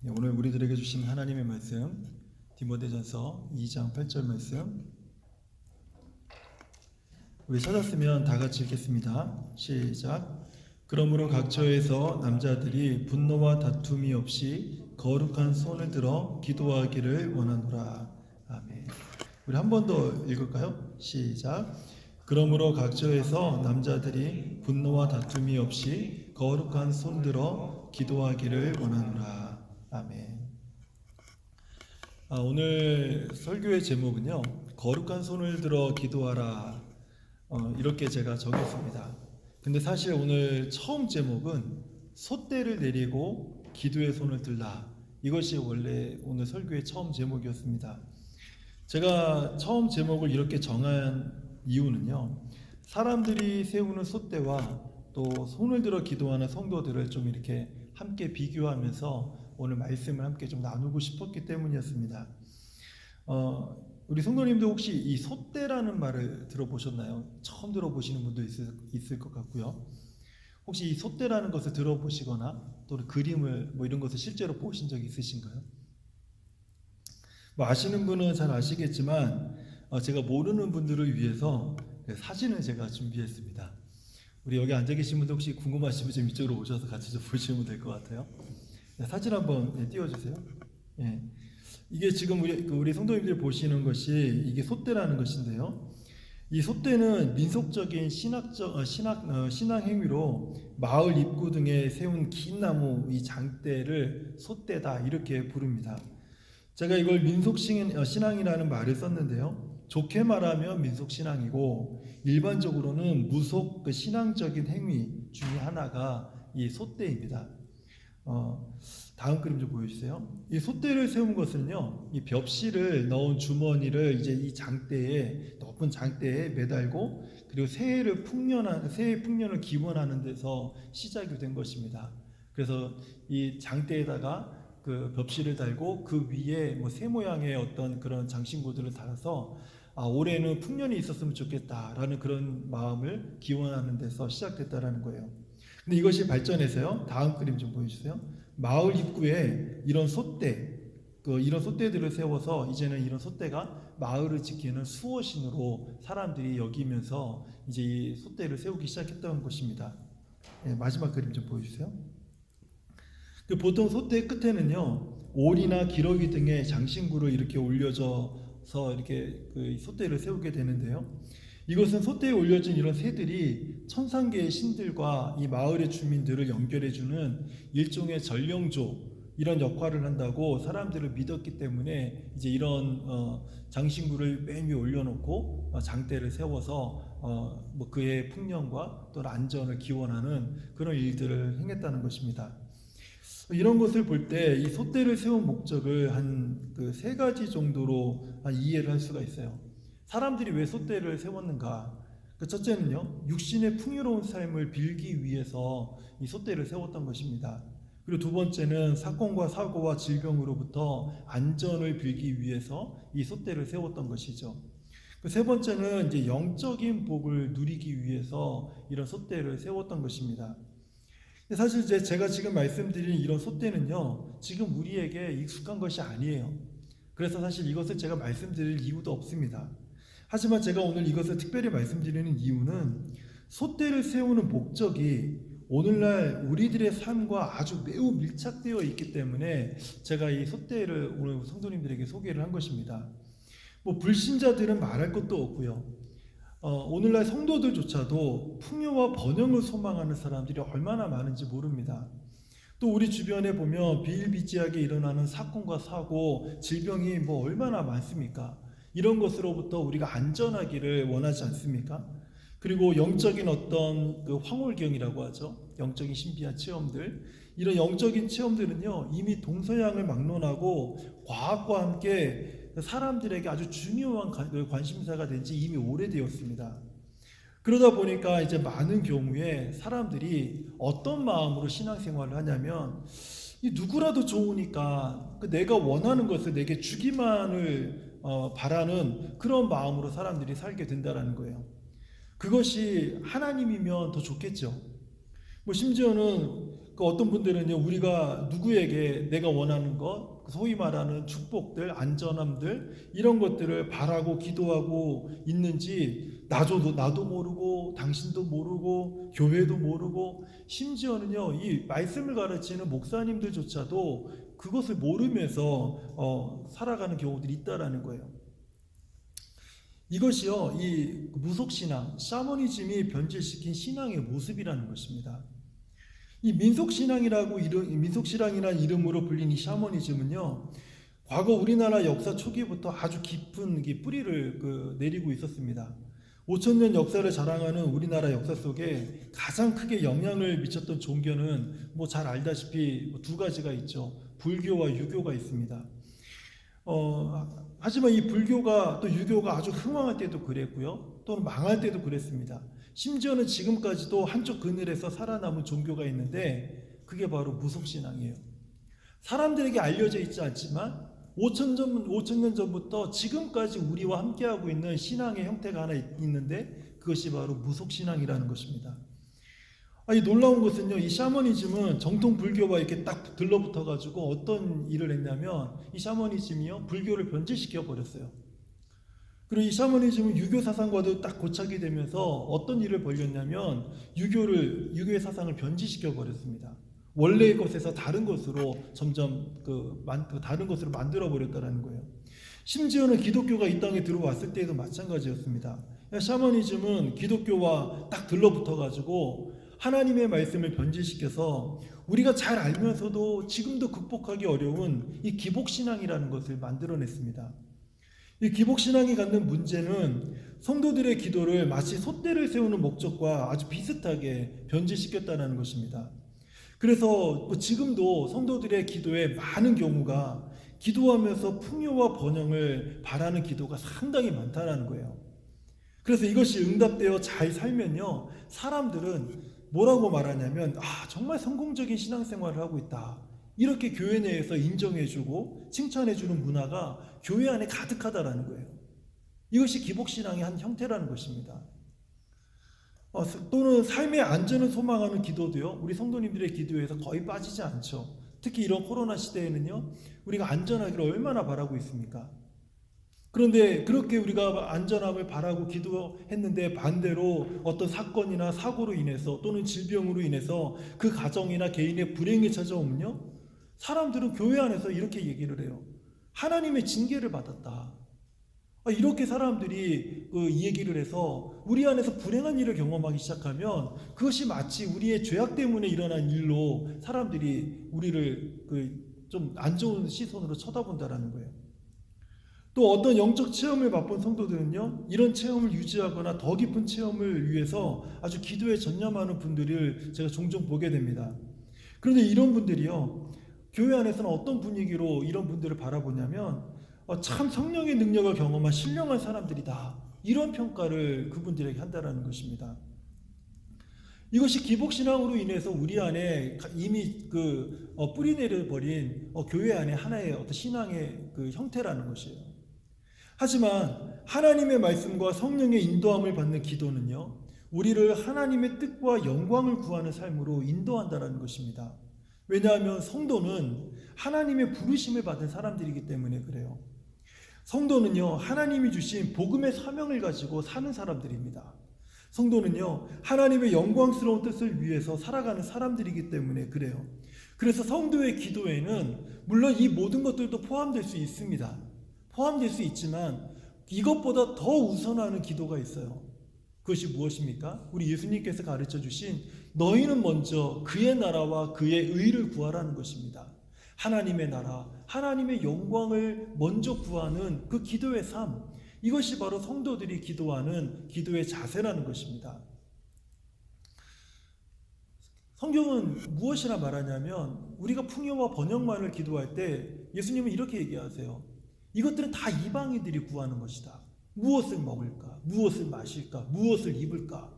오늘 우리들에게 주신 하나님의 말씀 디모데전서 2장 8절 말씀 우리 찾았으면 다 같이 읽겠습니다. 시작. 그러므로 각 처에서 남자들이 분노와 다툼이 없이 거룩한 손을 들어 기도하기를 원하노라. 아멘. 우리 한 번 더 읽을까요? 시작. 그러므로 각 처에서 남자들이 분노와 다툼이 없이 거룩한 손 들어 기도하기를 원하노라. 아멘. 오늘 설교의 제목은요, 거룩한 손을 들어 기도하라, 이렇게 제가 적었습니다. 근데 사실 오늘 처음 제목은 솥대를 내리고 기도의 손을 들라, 이것이 원래 오늘 설교의 처음 제목이었습니다. 제가 처음 제목을 이렇게 정한 이유는요, 사람들이 세우는 솥대와 또 손을 들어 기도하는 성도들을 좀 이렇게 함께 비교하면서 오늘 말씀을 함께 좀 나누고 싶었기 때문이었습니다. 우리 성도님들 혹시 이 솥대라는 말을 들어보셨나요? 처음 들어보시는 분도 있을 것 같고요. 혹시 이 솥대라는 것을 들어보시거나 또 그림을 이런 것을 실제로 보신 적 있으신가요? 아시는 분은 잘 아시겠지만 제가 모르는 분들을 위해서 사진을 제가 준비했습니다. 우리 여기 앉아 계신 분들 혹시 궁금하시면 좀 이쪽으로 오셔서 같이 좀 보시면 될 것 같아요. 사진 한번 띄워주세요. 예. 이게 지금 우리 성도님들이 보시는 것이 이게 솥대라는 것인데요. 이 솥대는 민속적인 신앙 행위로 마을 입구 등에 세운 긴 나무 이 장대를 솥대다 이렇게 부릅니다. 제가 이걸 민속신앙이라는 말을 썼는데요. 좋게 말하면 민속신앙이고 일반적으로는 무속 신앙적인 행위 중에 하나가 이 솥대입니다. 다음 그림 좀 보여주세요. 이 솥대를 세운 것은요, 이 벽실을 넣은 주머니를 이제 이 높은 장대에 매달고 그리고 새해 풍년을 기원하는 데서 시작이 된 것입니다. 그래서 이 장대에다가 그 벽실을 달고 그 위에 새 모양의 어떤 그런 장신구들을 달아서 올해는 풍년이 있었으면 좋겠다라는 그런 마음을 기원하는 데서 시작됐다라는 거예요. 근데 이것이 발전해서요. 다음 그림 좀 보여주세요. 마을 입구에 이런 솥대들을 세워서 이제는 이런 솥대가 마을을 지키는 수호신으로 사람들이 여기면서 이제 이 솥대를 세우기 시작했던 것입니다. 마지막 그림 좀 보여주세요. 보통 솥대 끝에는요, 오리나 기러기 등의 장신구를 이렇게 올려져서 이렇게 그 솥대를 세우게 되는데요. 이것은 솥대에 올려진 이런 새들이 천상계의 신들과 이 마을의 주민들을 연결해주는 일종의 전령조 이런 역할을 한다고 사람들을 믿었기 때문에 이제 이런 장신구를 맨 위에 올려놓고 장대를 세워서 그의 풍년과 또 안전을 기원하는 그런 일들을 행했다는 것입니다. 이런 것을 볼 때 이 솥대를 세운 목적을 한 그 3가지 정도로 이해를 할 수가 있어요. 사람들이 왜 솥대를 세웠는가? 첫째는요, 육신의 풍요로운 삶을 빌기 위해서 이 솥대를 세웠던 것입니다. 그리고 두 번째는 사건과 사고와 질병으로부터 안전을 빌기 위해서 이 솥대를 세웠던 것이죠. 세 번째는 이제 영적인 복을 누리기 위해서 이런 솥대를 세웠던 것입니다. 사실 제가 지금 말씀드린 이런 솥대는요, 지금 우리에게 익숙한 것이 아니에요. 그래서 사실 이것을 제가 말씀드릴 이유도 없습니다. 하지만 제가 오늘 이것을 특별히 말씀드리는 이유는 솥대를 세우는 목적이 오늘날 우리들의 삶과 아주 매우 밀착되어 있기 때문에 제가 이 솥대를 오늘 성도님들에게 소개를 한 것입니다. 불신자들은 말할 것도 없고요. 오늘날 성도들조차도 풍요와 번영을 소망하는 사람들이 얼마나 많은지 모릅니다. 또 우리 주변에 보면 비일비재하게 일어나는 사건과 사고, 질병이 얼마나 많습니까? 이런 것으로부터 우리가 안전하기를 원하지 않습니까? 그리고 영적인 어떤 그 황홀경이라고 하죠. 영적인 신비한 체험들. 이런 영적인 체험들은요, 이미 동서양을 막론하고 과학과 함께 사람들에게 아주 중요한 관심사가 된 지 이미 오래되었습니다. 그러다 보니까 이제 많은 경우에 사람들이 어떤 마음으로 신앙생활을 하냐면, 누구라도 좋으니까 내가 원하는 것을 내게 주기만을 바라는 그런 마음으로 사람들이 살게 된다는 거예요. 그것이 하나님이면 더 좋겠죠. 심지어는 그 어떤 분들은요, 우리가 누구에게 내가 원하는 것, 소위 말하는 축복들, 안전함들, 이런 것들을 바라고 기도하고 있는지 나도 모르고 당신도 모르고 교회도 모르고 심지어는요, 이 말씀을 가르치는 목사님들조차도 그것을 모르면서 살아가는 경우들이 있다라는 거예요. 이것이요, 이 무속신앙, 샤머니즘이 변질시킨 신앙의 모습이라는 것입니다. 이 민속신앙이라는 이름으로 불린 이 샤머니즘은요, 과거 우리나라 역사 초기부터 아주 깊은 뿌리를 내리고 있었습니다. 5,000년 역사를 자랑하는 우리나라 역사 속에 가장 크게 영향을 미쳤던 종교는 뭐 잘 알다시피 두 가지가 있죠. 불교와 유교가 있습니다. 하지만 이 불교가 또 유교가 아주 흥왕할 때도 그랬고요. 또는 망할 때도 그랬습니다. 심지어는 지금까지도 한쪽 그늘에서 살아남은 종교가 있는데 그게 바로 무속신앙이에요. 사람들에게 알려져 있지 않지만 5,000년 전부터 지금까지 우리와 함께하고 있는 신앙의 형태가 하나 있는데 그것이 바로 무속신앙이라는 것입니다. 이 놀라운 것은요, 이 샤머니즘은 정통 불교와 이렇게 딱 들러붙어 가지고 어떤 일을 했냐면 이 샤머니즘이요, 불교를 변질시켜 버렸어요. 그리고 이 샤머니즘은 유교 사상과도 딱 고착이 되면서 어떤 일을 벌였냐면 유교의 사상을 변질시켜 버렸습니다. 원래의 것에서 다른 것으로 점점 다른 것으로 만들어 버렸다는 거예요. 심지어는 기독교가 이 땅에 들어왔을 때에도 마찬가지였습니다. 샤머니즘은 기독교와 딱 들러붙어 가지고 하나님의 말씀을 변질시켜서 우리가 잘 알면서도 지금도 극복하기 어려운 이 기복신앙이라는 것을 만들어냈습니다. 이 기복신앙이 갖는 문제는 성도들의 기도를 마치 솥대를 세우는 목적과 아주 비슷하게 변질시켰다는 것입니다. 그래서 지금도 성도들의 기도의 많은 경우가 기도하면서 풍요와 번영을 바라는 기도가 상당히 많다는 거예요. 그래서 이것이 응답되어 잘 살면요, 사람들은 뭐라고 말하냐면 정말 성공적인 신앙생활을 하고 있다. 이렇게 교회 내에서 인정해주고 칭찬해주는 문화가 교회 안에 가득하다라는 거예요. 이것이 기복신앙의 한 형태라는 것입니다. 또는 삶의 안전을 소망하는 기도도요, 우리 성도님들의 기도에서 거의 빠지지 않죠. 특히 이런 코로나 시대에는요, 우리가 안전하기를 얼마나 바라고 있습니까? 그런데 그렇게 우리가 안전함을 바라고 기도했는데 반대로 어떤 사건이나 사고로 인해서 또는 질병으로 인해서 그 가정이나 개인의 불행이 찾아오면요, 사람들은 교회 안에서 이렇게 얘기를 해요. 하나님의 징계를 받았다. 이렇게 사람들이 이 얘기를 해서 우리 안에서 불행한 일을 경험하기 시작하면 그것이 마치 우리의 죄악 때문에 일어난 일로 사람들이 우리를 좀 안 좋은 시선으로 쳐다본다라는 거예요. 또 어떤 영적 체험을 맛본 성도들은요, 이런 체험을 유지하거나 더 깊은 체험을 위해서 아주 기도에 전념하는 분들을 제가 종종 보게 됩니다. 그런데 이런 분들이요, 교회 안에서는 어떤 분위기로 이런 분들을 바라보냐면 참 성령의 능력을 경험한 신령한 사람들이다, 이런 평가를 그분들에게 한다는 것입니다. 이것이 기복신앙으로 인해서 우리 안에 이미 뿌리내려 버린 교회 안에 하나의 어떤 신앙의 형태라는 것이에요. 하지만 하나님의 말씀과 성령의 인도함을 받는 기도는요, 우리를 하나님의 뜻과 영광을 구하는 삶으로 인도한다는 것입니다. 왜냐하면 성도는 하나님의 부르심을 받은 사람들이기 때문에 그래요. 성도는요, 하나님이 주신 복음의 사명을 가지고 사는 사람들입니다. 성도는요, 하나님의 영광스러운 뜻을 위해서 살아가는 사람들이기 때문에 그래요. 그래서 성도의 기도에는 물론 이 모든 것들도 포함될 수 있습니다. 포함될 수 있지만 이것보다 더 우선하는 기도가 있어요. 그것이 무엇입니까? 우리 예수님께서 가르쳐 주신 너희는 먼저 그의 나라와 그의 의를 구하라는 것입니다. 하나님의 나라, 하나님의 영광을 먼저 구하는 그 기도의 삶, 이것이 바로 성도들이 기도하는 기도의 자세라는 것입니다. 성경은 무엇이라 말하냐면 우리가 풍요와 번영만을 기도할 때 예수님은 이렇게 얘기하세요. 이것들은 다 이방인들이 구하는 것이다. 무엇을 먹을까? 무엇을 마실까? 무엇을 입을까?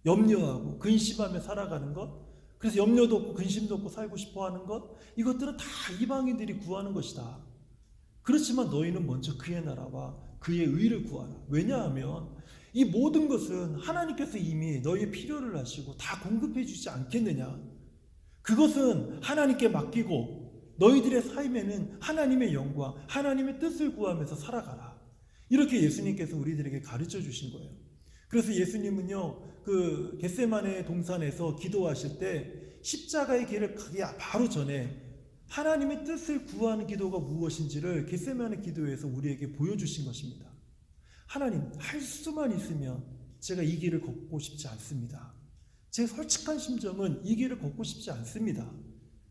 염려하고 근심하며 살아가는 것, 그래서 염려도 없고 근심도 없고 살고 싶어하는 것, 이것들은 다 이방인들이 구하는 것이다. 그렇지만 너희는 먼저 그의 나라와 그의 의를 구하라. 왜냐하면 이 모든 것은 하나님께서 이미 너희의 필요를 하시고 다 공급해 주지 않겠느냐. 그것은 하나님께 맡기고 너희들의 삶에는 하나님의 영광, 하나님의 뜻을 구하면서 살아가라. 이렇게 예수님께서 우리들에게 가르쳐 주신 거예요. 그래서 예수님은요, 그 겟세마네 동산에서 기도하실 때 십자가의 길을 가기 바로 전에 하나님의 뜻을 구하는 기도가 무엇인지를 겟세마네 기도에서 우리에게 보여주신 것입니다. 하나님, 할 수만 있으면 제가 이 길을 걷고 싶지 않습니다. 제 솔직한 심정은 이 길을 걷고 싶지 않습니다.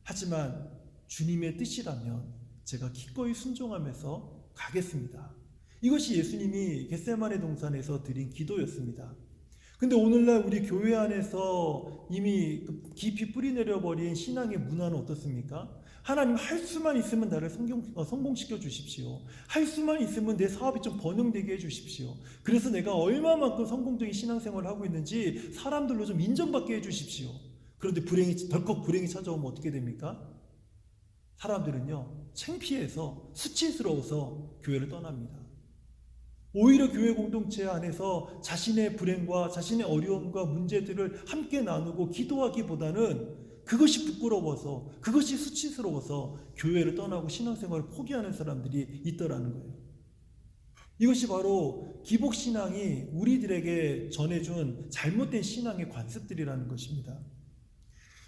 하지만 주님의 뜻이라면 제가 기꺼이 순종하면서 가겠습니다. 이것이 예수님이 겟세마네 동산에서 드린 기도였습니다. 근데 오늘날 우리 교회 안에서 이미 깊이 뿌리내려버린 신앙의 문화는 어떻습니까? 하나님, 할 수만 있으면 나를 성공시켜 주십시오. 할 수만 있으면 내 사업이 좀 번영되게 해주십시오. 그래서 내가 얼마만큼 성공적인 신앙생활을 하고 있는지 사람들로 좀 인정받게 해주십시오. 그런데 덜컥 불행이 찾아오면 어떻게 됩니까? 사람들은요, 창피해서 수치스러워서 교회를 떠납니다. 오히려 교회 공동체 안에서 자신의 불행과 자신의 어려움과 문제들을 함께 나누고 기도하기보다는 그것이 부끄러워서, 그것이 수치스러워서 교회를 떠나고 신앙생활을 포기하는 사람들이 있더라는 거예요. 이것이 바로 기복신앙이 우리들에게 전해준 잘못된 신앙의 관습들이라는 것입니다.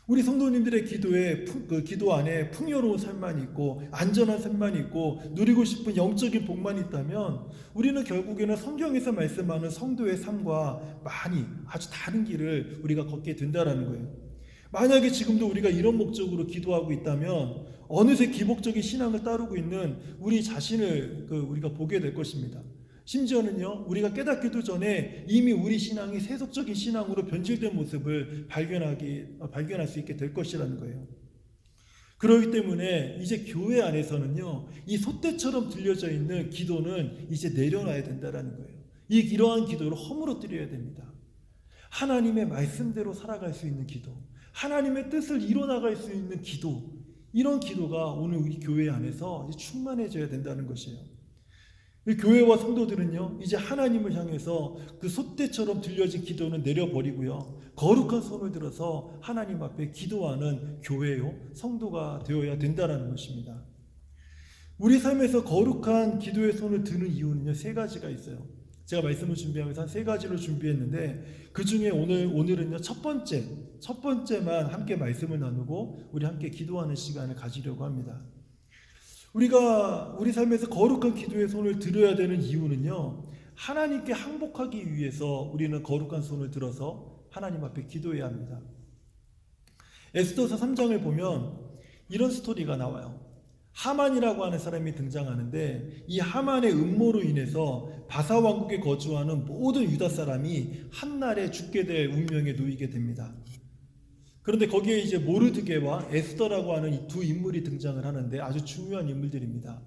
우리 성도님들의 기도 안에 풍요로운 삶만 있고 안전한 삶만 있고 누리고 싶은 영적인 복만 있다면 우리는 결국에는 성경에서 말씀하는 성도의 삶과 많이 아주 다른 길을 우리가 걷게 된다는 거예요. 만약에 지금도 우리가 이런 목적으로 기도하고 있다면 어느새 기복적인 신앙을 따르고 있는 우리 자신을 우리가 보게 될 것입니다. 심지어는요, 우리가 깨닫기도 전에 이미 우리 신앙이 세속적인 신앙으로 변질된 모습을 발견할 수 있게 될 것이라는 거예요. 그렇기 때문에 이제 교회 안에서는요, 이 솥대처럼 들려져 있는 기도는 이제 내려놔야 된다는 거예요. 이러한 기도를 허물어뜨려야 됩니다. 하나님의 말씀대로 살아갈 수 있는 기도, 하나님의 뜻을 이뤄나갈 수 있는 기도, 이런 기도가 오늘 우리 교회 안에서 이제 충만해져야 된다는 것이에요. 교회와 성도들은요, 이제 하나님을 향해서 그 솥대처럼 들려진 기도는 내려버리고요, 거룩한 손을 들어서 하나님 앞에 기도하는 교회요, 성도가 되어야 된다는 것입니다. 우리 삶에서 거룩한 기도의 손을 드는 이유는요, 세 가지가 있어요. 제가 말씀을 준비하면서 한 세 가지로 준비했는데 그 중에 오늘은요, 첫 번째만 함께 말씀을 나누고 우리 함께 기도하는 시간을 가지려고 합니다. 우리가 우리 삶에서 거룩한 기도의 손을 들어야 되는 이유는요, 하나님께 항복하기 위해서 우리는 거룩한 손을 들어서 하나님 앞에 기도해야 합니다. 에스더서 3장을 보면 이런 스토리가 나와요. 하만이라고 하는 사람이 등장하는데 이 하만의 음모로 인해서 바사 왕국에 거주하는 모든 유다 사람이 한날에 죽게 될 운명에 놓이게 됩니다. 그런데 거기에 이제 모르드게와 에스더라고 하는 이 두 인물이 등장을 하는데 아주 중요한 인물들입니다.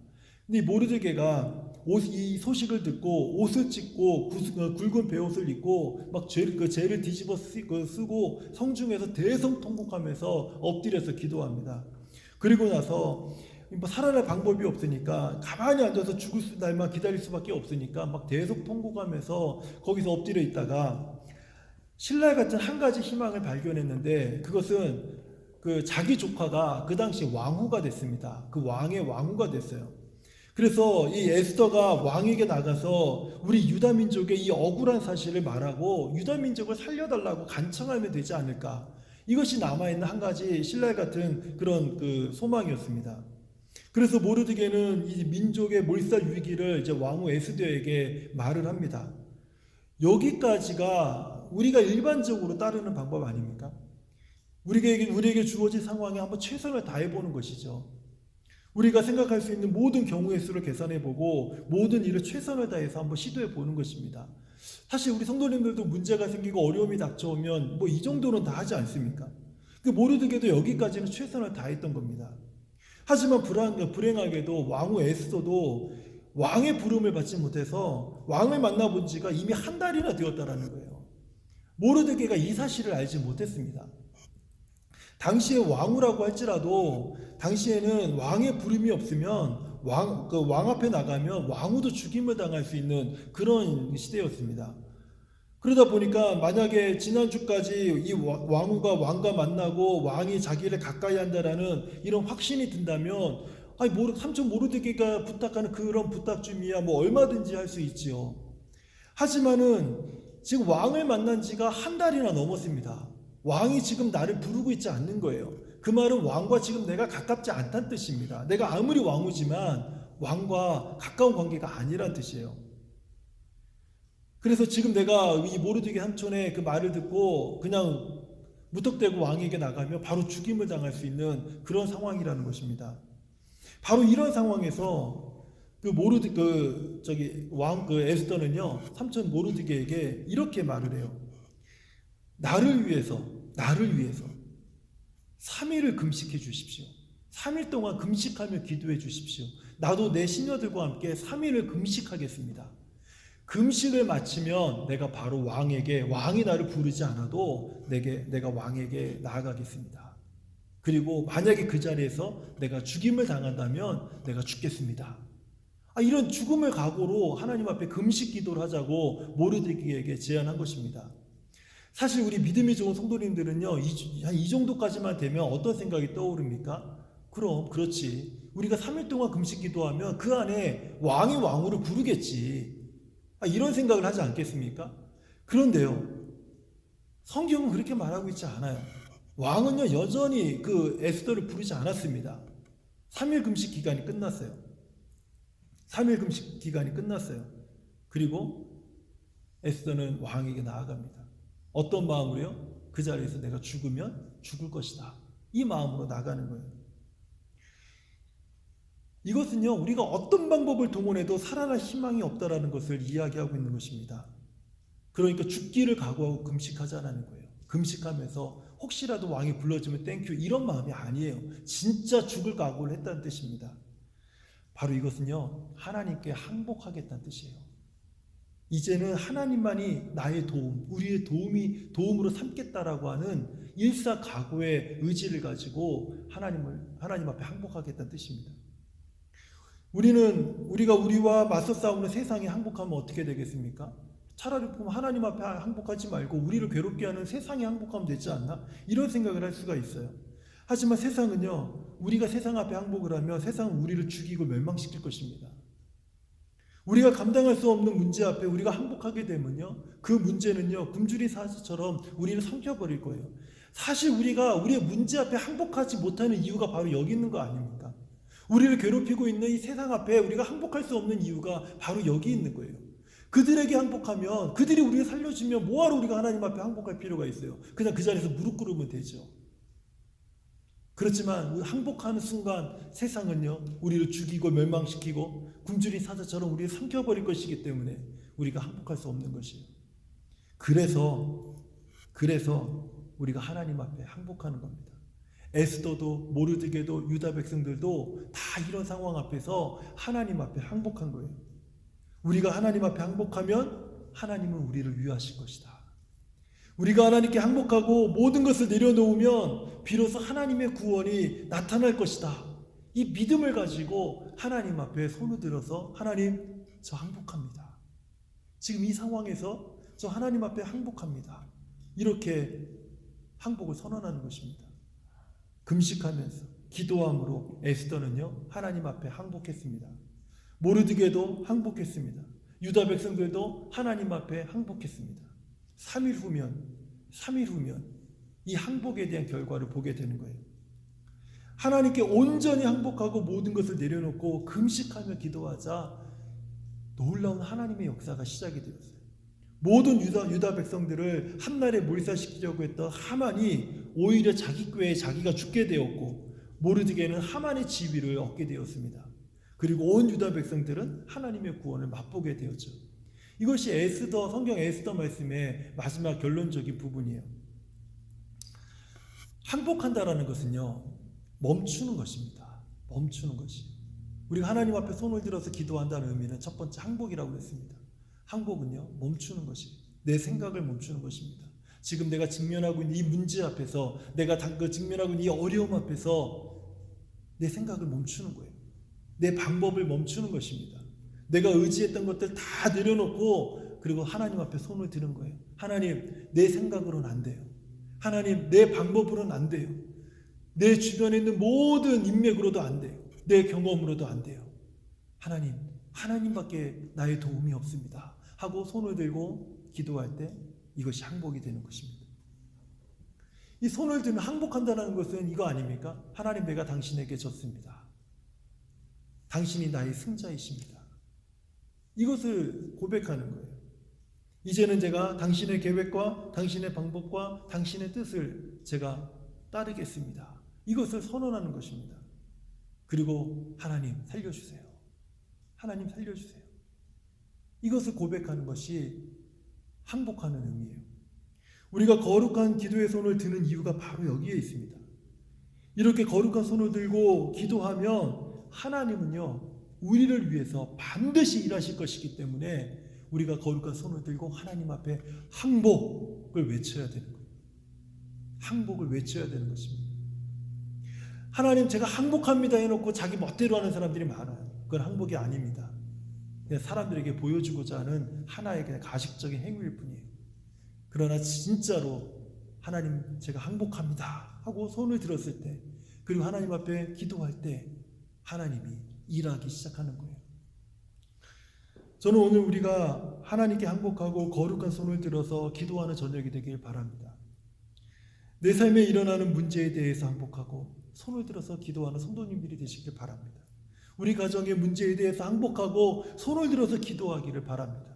근데 이 모르드게가 이 소식을 듣고 옷을 찢고 굵은 베옷을 입고 막 죄를 뒤집어 쓰고 성중에서 대성통곡하면서 엎드려서 기도합니다. 그리고 나서 살아날 방법이 없으니까 가만히 앉아서 죽을 날만 기다릴 수밖에 없으니까 막 대성통곡하면서 거기서 엎드려 있다가 신라 같은 한 가지 희망을 발견했는데 그것은 자기 조카가 그 당시 왕후가 됐습니다. 그 왕의 왕후가 됐어요. 그래서 이 에스더가 왕에게 나가서 우리 유다 민족의 이 억울한 사실을 말하고 유다 민족을 살려달라고 간청하면 되지 않을까. 이것이 남아있는 한 가지 신라 같은 그런 소망이었습니다. 그래서 모르드게는 이 민족의 몰살 위기를 이제 왕후 에스더에게 말을 합니다. 여기까지가 우리가 일반적으로 따르는 방법 아닙니까? 우리에게 주어진 상황에 한번 최선을 다해보는 것이죠. 우리가 생각할 수 있는 모든 경우의 수를 계산해보고 모든 일을 최선을 다해서 한번 시도해보는 것입니다. 사실 우리 성도님들도 문제가 생기고 어려움이 닥쳐오면 이 정도는 다 하지 않습니까? 모르드게도 여기까지는 최선을 다했던 겁니다. 하지만 불행하게도 왕후 에스더도 왕의 부름을 받지 못해서 왕을 만나본 지가 이미 한 달이나 되었다는 거예요. 모르드게가 이 사실을 알지 못했습니다. 당시에 왕후라고 할지라도 당시에는 왕의 부름이 없으면 왕 앞에 나가면 왕후도 죽임을 당할 수 있는 그런 시대였습니다. 그러다 보니까 만약에 지난주까지 이 왕후가 왕과 만나고 왕이 자기를 가까이 한다라는 이런 확신이 든다면 아니 삼촌 모르드게가 부탁하는 그런 부탁쯤이야 뭐 얼마든지 할 수 있지요. 하지만은 지금 왕을 만난 지가 한 달이나 넘었습니다. 왕이 지금 나를 부르고 있지 않는 거예요. 그 말은 왕과 지금 내가 가깝지 않다는 뜻입니다. 내가 아무리 왕후지만 왕과 가까운 관계가 아니란 뜻이에요. 그래서 지금 내가 이 모르드게 삼촌의 그 말을 듣고 그냥 무턱대고 왕에게 나가면 바로 죽임을 당할 수 있는 그런 상황이라는 것입니다. 바로 이런 상황에서 왕 에스더는요 삼촌 모르드게에게 이렇게 말을 해요. 나를 위해서 3일을 금식해 주십시오. 3일 동안 금식하며 기도해 주십시오. 나도 내 시녀들과 함께 3일을 금식하겠습니다. 금식을 마치면 내가 바로 왕이 나를 부르지 않아도 내가 왕에게 나아가겠습니다. 그리고 만약에 그 자리에서 내가 죽임을 당한다면 내가 죽겠습니다. 이런 죽음을 각오로 하나님 앞에 금식 기도를 하자고 모르드게에게 제안한 것입니다. 사실 우리 믿음이 좋은 성도님들은요 한 이 정도까지만 되면 어떤 생각이 떠오릅니까? 그렇지. 우리가 3일 동안 금식 기도하면 그 안에 왕이 왕후를 부르겠지. 이런 생각을 하지 않겠습니까? 그런데요, 성경은 그렇게 말하고 있지 않아요. 왕은요, 여전히 그 에스더를 부르지 않았습니다. 3일 금식 기간이 끝났어요. 3일 금식 기간이 끝났어요. 그리고 에스더는 왕에게 나아갑니다. 어떤 마음으로요? 그 자리에서 내가 죽으면 죽을 것이다. 이 마음으로 나가는 거예요. 이것은요, 우리가 어떤 방법을 동원해도 살아날 희망이 없다라는 것을 이야기하고 있는 것입니다. 그러니까 죽기를 각오하고 금식하자라는 거예요. 금식하면서 혹시라도 왕이 불러주면 땡큐 이런 마음이 아니에요. 진짜 죽을 각오를 했다는 뜻입니다. 바로 이것은요, 하나님께 항복하겠다는 뜻이에요. 이제는 하나님만이 나의 도움, 우리의 도움으로 삼겠다라고 하는 일사각오의 의지를 가지고 하나님 앞에 항복하겠다는 뜻입니다. 우리와 맞서 싸우는 세상에 항복하면 어떻게 되겠습니까? 차라리 보면 하나님 앞에 항복하지 말고 우리를 괴롭게 하는 세상에 항복하면 되지 않나? 이런 생각을 할 수가 있어요. 하지만 세상은요, 우리가 세상 앞에 항복을 하면 세상은 우리를 죽이고 멸망시킬 것입니다. 우리가 감당할 수 없는 문제 앞에 우리가 항복하게 되면요, 그 문제는요, 굶주린 사자처럼 우리를 삼켜버릴 거예요. 사실 우리가 우리의 문제 앞에 항복하지 못하는 이유가 바로 여기 있는 거 아닙니까? 우리를 괴롭히고 있는 이 세상 앞에 우리가 항복할 수 없는 이유가 바로 여기 있는 거예요. 그들에게 항복하면, 그들이 우리를 살려주면 뭐하러 우리가 하나님 앞에 항복할 필요가 있어요? 그냥 그 자리에서 무릎 꿇으면 되죠. 그렇지만 항복하는 순간 세상은요, 우리를 죽이고 멸망시키고 굶주린 사자처럼 우리를 삼켜버릴 것이기 때문에 우리가 항복할 수 없는 것이에요. 그래서 우리가 하나님 앞에 항복하는 겁니다. 에스더도 모르드게도 유다 백성들도 다 이런 상황 앞에서 하나님 앞에 항복한 거예요. 우리가 하나님 앞에 항복하면 하나님은 우리를 위하실 것이다. 우리가 하나님께 항복하고 모든 것을 내려놓으면 비로소 하나님의 구원이 나타날 것이다. 이 믿음을 가지고 하나님 앞에 손을 들어서 하나님, 저 항복합니다. 지금 이 상황에서 저 하나님 앞에 항복합니다. 이렇게 항복을 선언하는 것입니다. 금식하면서 기도함으로 에스더는요, 하나님 앞에 항복했습니다. 모르드게도 항복했습니다. 유다 백성들도 하나님 앞에 항복했습니다. 3일 후면 이 항복에 대한 결과를 보게 되는 거예요. 하나님께 온전히 항복하고 모든 것을 내려놓고 금식하며 기도하자 놀라운 하나님의 역사가 시작이 되었어요. 모든 유다 백성들을 한날에 몰살시키려고 했던 하만이 오히려 자기 꾀에 자기가 죽게 되었고, 모르드게는 하만의 지위를 얻게 되었습니다. 그리고 온 유다 백성들은 하나님의 구원을 맛보게 되었죠. 이것이 성경 에스더 말씀의 마지막 결론적인 부분이에요. 항복한다라는 것은요, 멈추는 것입니다. 멈추는 것이. 우리가 하나님 앞에 손을 들어서 기도한다는 의미는 첫 번째 항복이라고 했습니다. 항복은요, 멈추는 것이, 내 생각을 멈추는 것입니다. 지금 내가 직면하고 있는 이 문제 앞에서, 내가 직면하고 있는 이 어려움 앞에서 내 생각을 멈추는 거예요. 내 방법을 멈추는 것입니다. 내가 의지했던 것들 다 내려놓고 그리고 하나님 앞에 손을 드는 거예요. 하나님, 내 생각으로는 안 돼요. 하나님, 내 방법으로는 안 돼요. 내 주변에 있는 모든 인맥으로도 안 돼요. 내 경험으로도 안 돼요. 하나님, 하나님밖에 나의 도움이 없습니다 하고 손을 들고 기도할 때 이것이 항복이 되는 것입니다. 이 손을 들면 항복한다는 것은 이거 아닙니까? 하나님, 내가 당신에게 졌습니다. 당신이 나의 승자이십니다. 이것을 고백하는 거예요. 이제는 제가 당신의 계획과 당신의 방법과 당신의 뜻을 제가 따르겠습니다. 이것을 선언하는 것입니다. 그리고 하나님 살려주세요. 하나님 살려주세요. 이것을 고백하는 것이 항복하는 의미예요. 우리가 거룩한 기도의 손을 드는 이유가 바로 여기에 있습니다. 이렇게 거룩한 손을 들고 기도하면 하나님은요, 우리를 위해서 반드시 일하실 것이기 때문에 우리가 거룩한 손을 들고 하나님 앞에 항복을 외쳐야 되는 거예요. 항복을 외쳐야 되는 것입니다. 하나님, 제가 항복합니다 해놓고 자기 멋대로 하는 사람들이 많아요. 그건 항복이 아닙니다. 그냥 사람들에게 보여주고자 하는 하나의 그냥 가식적인 행위일 뿐이에요. 그러나 진짜로 하나님, 제가 항복합니다 하고 손을 들었을 때, 그리고 하나님 앞에 기도할 때 하나님이 일하기 시작하는 거예요. 저는 오늘 우리가 하나님께 항복하고 거룩한 손을 들어서 기도하는 저녁이 되길 바랍니다. 내 삶에 일어나는 문제에 대해서 항복하고 손을 들어서 기도하는 성도님들이 되시길 바랍니다. 우리 가정의 문제에 대해서 항복하고 손을 들어서 기도하기를 바랍니다.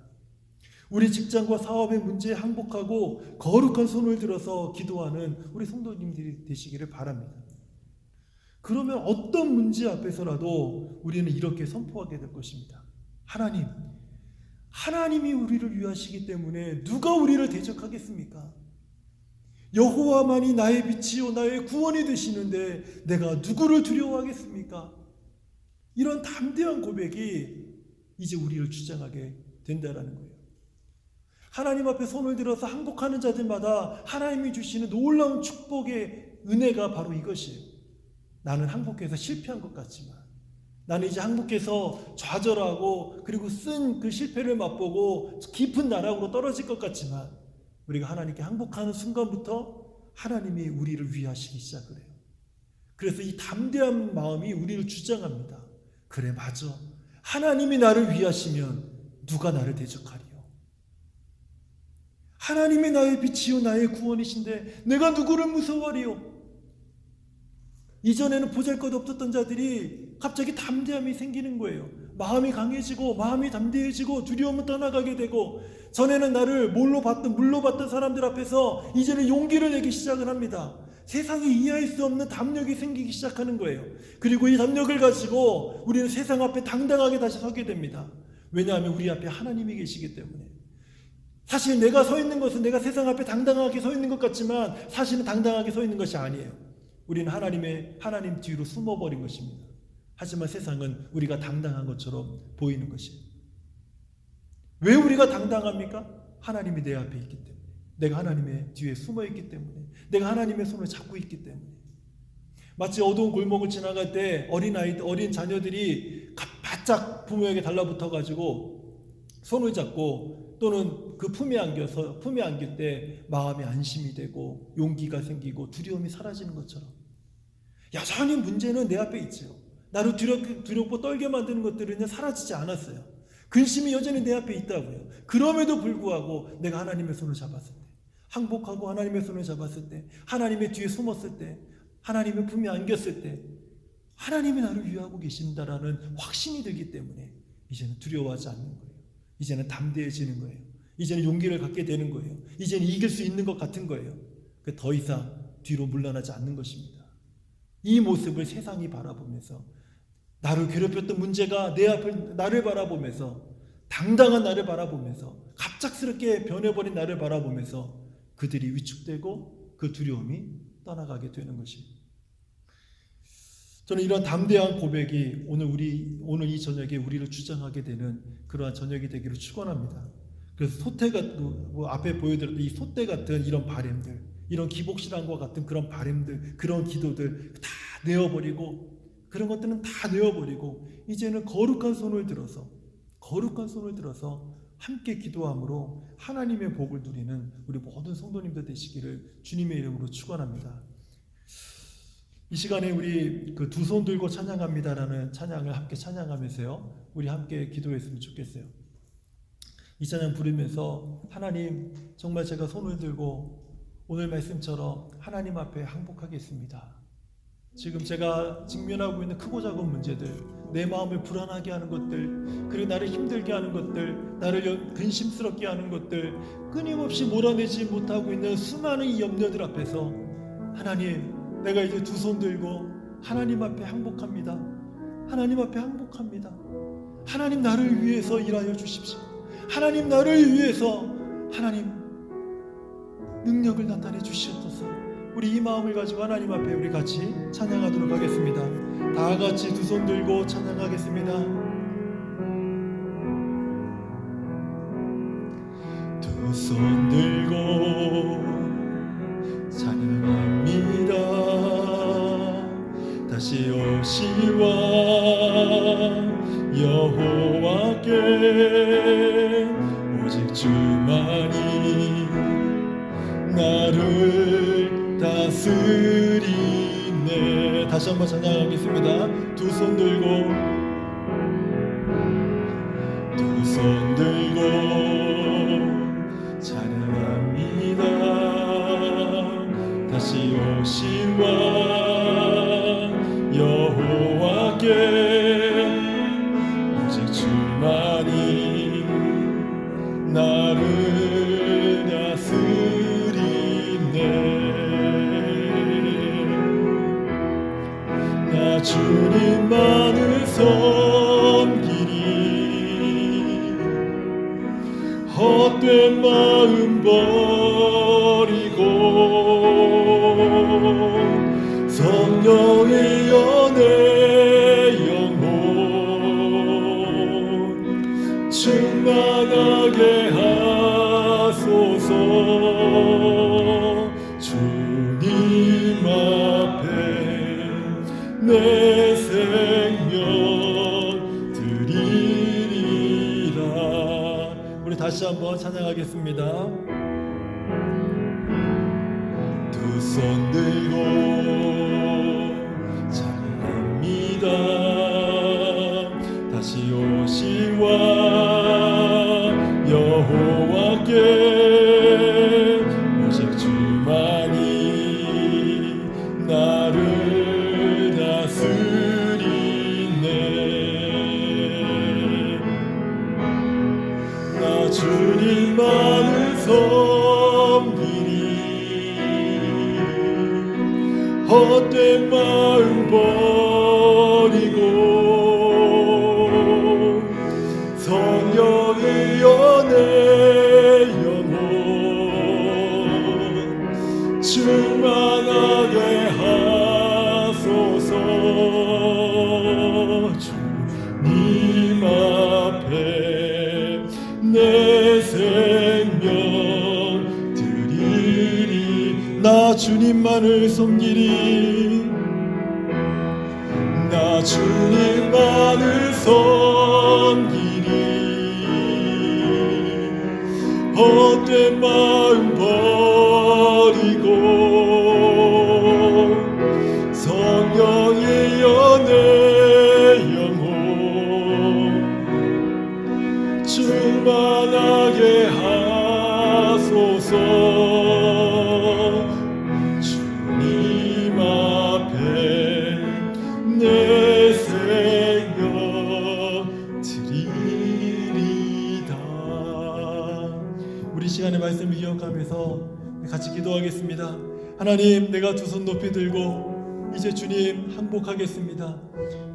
우리 직장과 사업의 문제에 항복하고 거룩한 손을 들어서 기도하는 우리 성도님들이 되시기를 바랍니다. 그러면 어떤 문제 앞에서라도 우리는 이렇게 선포하게 될 것입니다. 하나님, 하나님이 우리를 위하시기 때문에 누가 우리를 대적하겠습니까? 여호와만이 나의 빛이요 나의 구원이 되시는데 내가 누구를 두려워하겠습니까? 이런 담대한 고백이 이제 우리를 주장하게 된다는 거예요. 하나님 앞에 손을 들어서 항복하는 자들마다 하나님이 주시는 놀라운 축복의 은혜가 바로 이것이에요. 나는 항복해서 실패한 것 같지만, 나는 이제 항복해서 좌절하고 그리고 쓴 그 실패를 맛보고 깊은 나락으로 떨어질 것 같지만, 우리가 하나님께 항복하는 순간부터 하나님이 우리를 위하시기 시작을 해요. 그래서 이 담대한 마음이 우리를 주장합니다. 그래, 맞아. 하나님이 나를 위하시면 누가 나를 대적하리요? 하나님이 나의 빛이요 나의 구원이신데 내가 누구를 무서워하리요? 이전에는 보잘것없었던 자들이 갑자기 담대함이 생기는 거예요. 마음이 강해지고 마음이 담대해지고 두려움은 떠나가게 되고, 전에는 나를 물로 봤던 사람들 앞에서 이제는 용기를 내기 시작을 합니다. 세상이 이해할 수 없는 담력이 생기기 시작하는 거예요. 그리고 이 담력을 가지고 우리는 세상 앞에 당당하게 다시 서게 됩니다. 왜냐하면 우리 앞에 하나님이 계시기 때문에. 사실 내가 서 있는 것은 내가 세상 앞에 당당하게 서 있는 것 같지만 사실은 당당하게 서 있는 것이 아니에요. 우리는 하나님 뒤로 숨어버린 것입니다. 하지만 세상은 우리가 당당한 것처럼 보이는 것이에요. 왜 우리가 당당합니까? 하나님이 내 앞에 있기 때문에. 내가 하나님의 뒤에 숨어 있기 때문에. 내가 하나님의 손을 잡고 있기 때문에. 마치 어두운 골목을 지나갈 때 어린 자녀들이 바짝 부모에게 달라붙어가지고 손을 잡고, 또는 그 품에 안길 때 마음이 안심이 되고 용기가 생기고 두려움이 사라지는 것처럼, 여전히 문제는 내 앞에 있죠. 나를 두렵고 떨게 만드는 것들은 사라지지 않았어요. 근심이 여전히 내 앞에 있다고요. 그럼에도 불구하고 내가 하나님의 손을 잡았을 때, 항복하고 하나님의 손을 잡았을 때, 하나님의 뒤에 숨었을 때, 하나님의 품에 안겼을 때 하나님이 나를 위하고 계신다라는 확신이 들기 때문에 이제는 두려워하지 않는 거예요. 이제는 담대해지는 거예요. 이제는 용기를 갖게 되는 거예요. 이제는 이길 수 있는 것 같은 거예요. 더 이상 뒤로 물러나지 않는 것입니다. 이 모습을 세상이 바라보면서, 나를 괴롭혔던 문제가 내 앞을 나를 바라보면서, 당당한 나를 바라보면서, 갑작스럽게 변해버린 나를 바라보면서 그들이 위축되고 그 두려움이 떠나가게 되는 것입니다. 저는 이런 담대한 고백이 오늘 이 저녁에 우리를 주장하게 되는 그러한 저녁이 되기를 축원합니다. 그래서 앞에 보여드렸던 이 솥대 같은 이런 바램들, 이런 기복신앙과 같은 그런 바램들, 그런 기도들 다 내어버리고, 그런 것들은 다 내어버리고, 이제는 거룩한 손을 들어서 함께 기도함으로 하나님의 복을 누리는 우리 모든 성도님들 되시기를 주님의 이름으로 축원합니다. 이 시간에 우리 그 두 손 들고 찬양합니다라는 찬양을 함께 찬양하면서요, 우리 함께 기도했으면 좋겠어요. 이 찬양 부르면서 하나님, 정말 제가 손을 들고 오늘 말씀처럼 하나님 앞에 항복하겠습니다. 지금 제가 직면하고 있는 크고 작은 문제들, 내 마음을 불안하게 하는 것들, 그리고 나를 힘들게 하는 것들, 나를 근심스럽게 하는 것들, 끊임없이 몰아내지 못하고 있는 수많은 이 염려들 앞에서 하나님, 내가 이제 두 손 들고 하나님 앞에 항복합니다. 하나님 앞에 항복합니다. 하나님, 나를 위해서 일하여 주십시오. 하나님, 나를 위해서 하나님 능력을 나타내 주시옵소서. 우리 이 마음을 가지고 하나님 앞에 우리 같이 찬양하도록 하겠습니다. 다 같이 두 손 들고 찬양하겠습니다. 두 손 들고 찬양합니다. 다시 오시와 여호와께 오직 주만이 나를 다스리네. 다시 한번 찬양하겠습니다. 두 손 들고 찬양합니다. 다시 오시와 여호와께 오직 주만이 나를 다스리네. 나 주님만을 섬기리. 헛된 마음 버리고 성령의 연애 영혼 충만하게 하소서. 주님 앞에 내 생명 드리리라. 우리 다시 한번 찬양하겠습니다. 두 손 들고 찬양합니다. 다시 오시와 여호와께 오직 주만이 나를 다스리네. 나 주님만을 섬기리. 헛된 마음 버리고 성령의 연애 영혼 충만하게 하소서. 주님 앞에 내 생명 드리리. 나 주님만을 섬기리. 나 주님만을 섬기리. 헛된 마음 버리고 성령의 연애 영혼 충만하게 하소서. 주님 앞에 내 생명 드리리다. 우리 시간의 말씀을 기억하면서 같이 기도하겠습니다. 하나님, 내가 두 손 높이 들고 이제 주님 항복하겠습니다.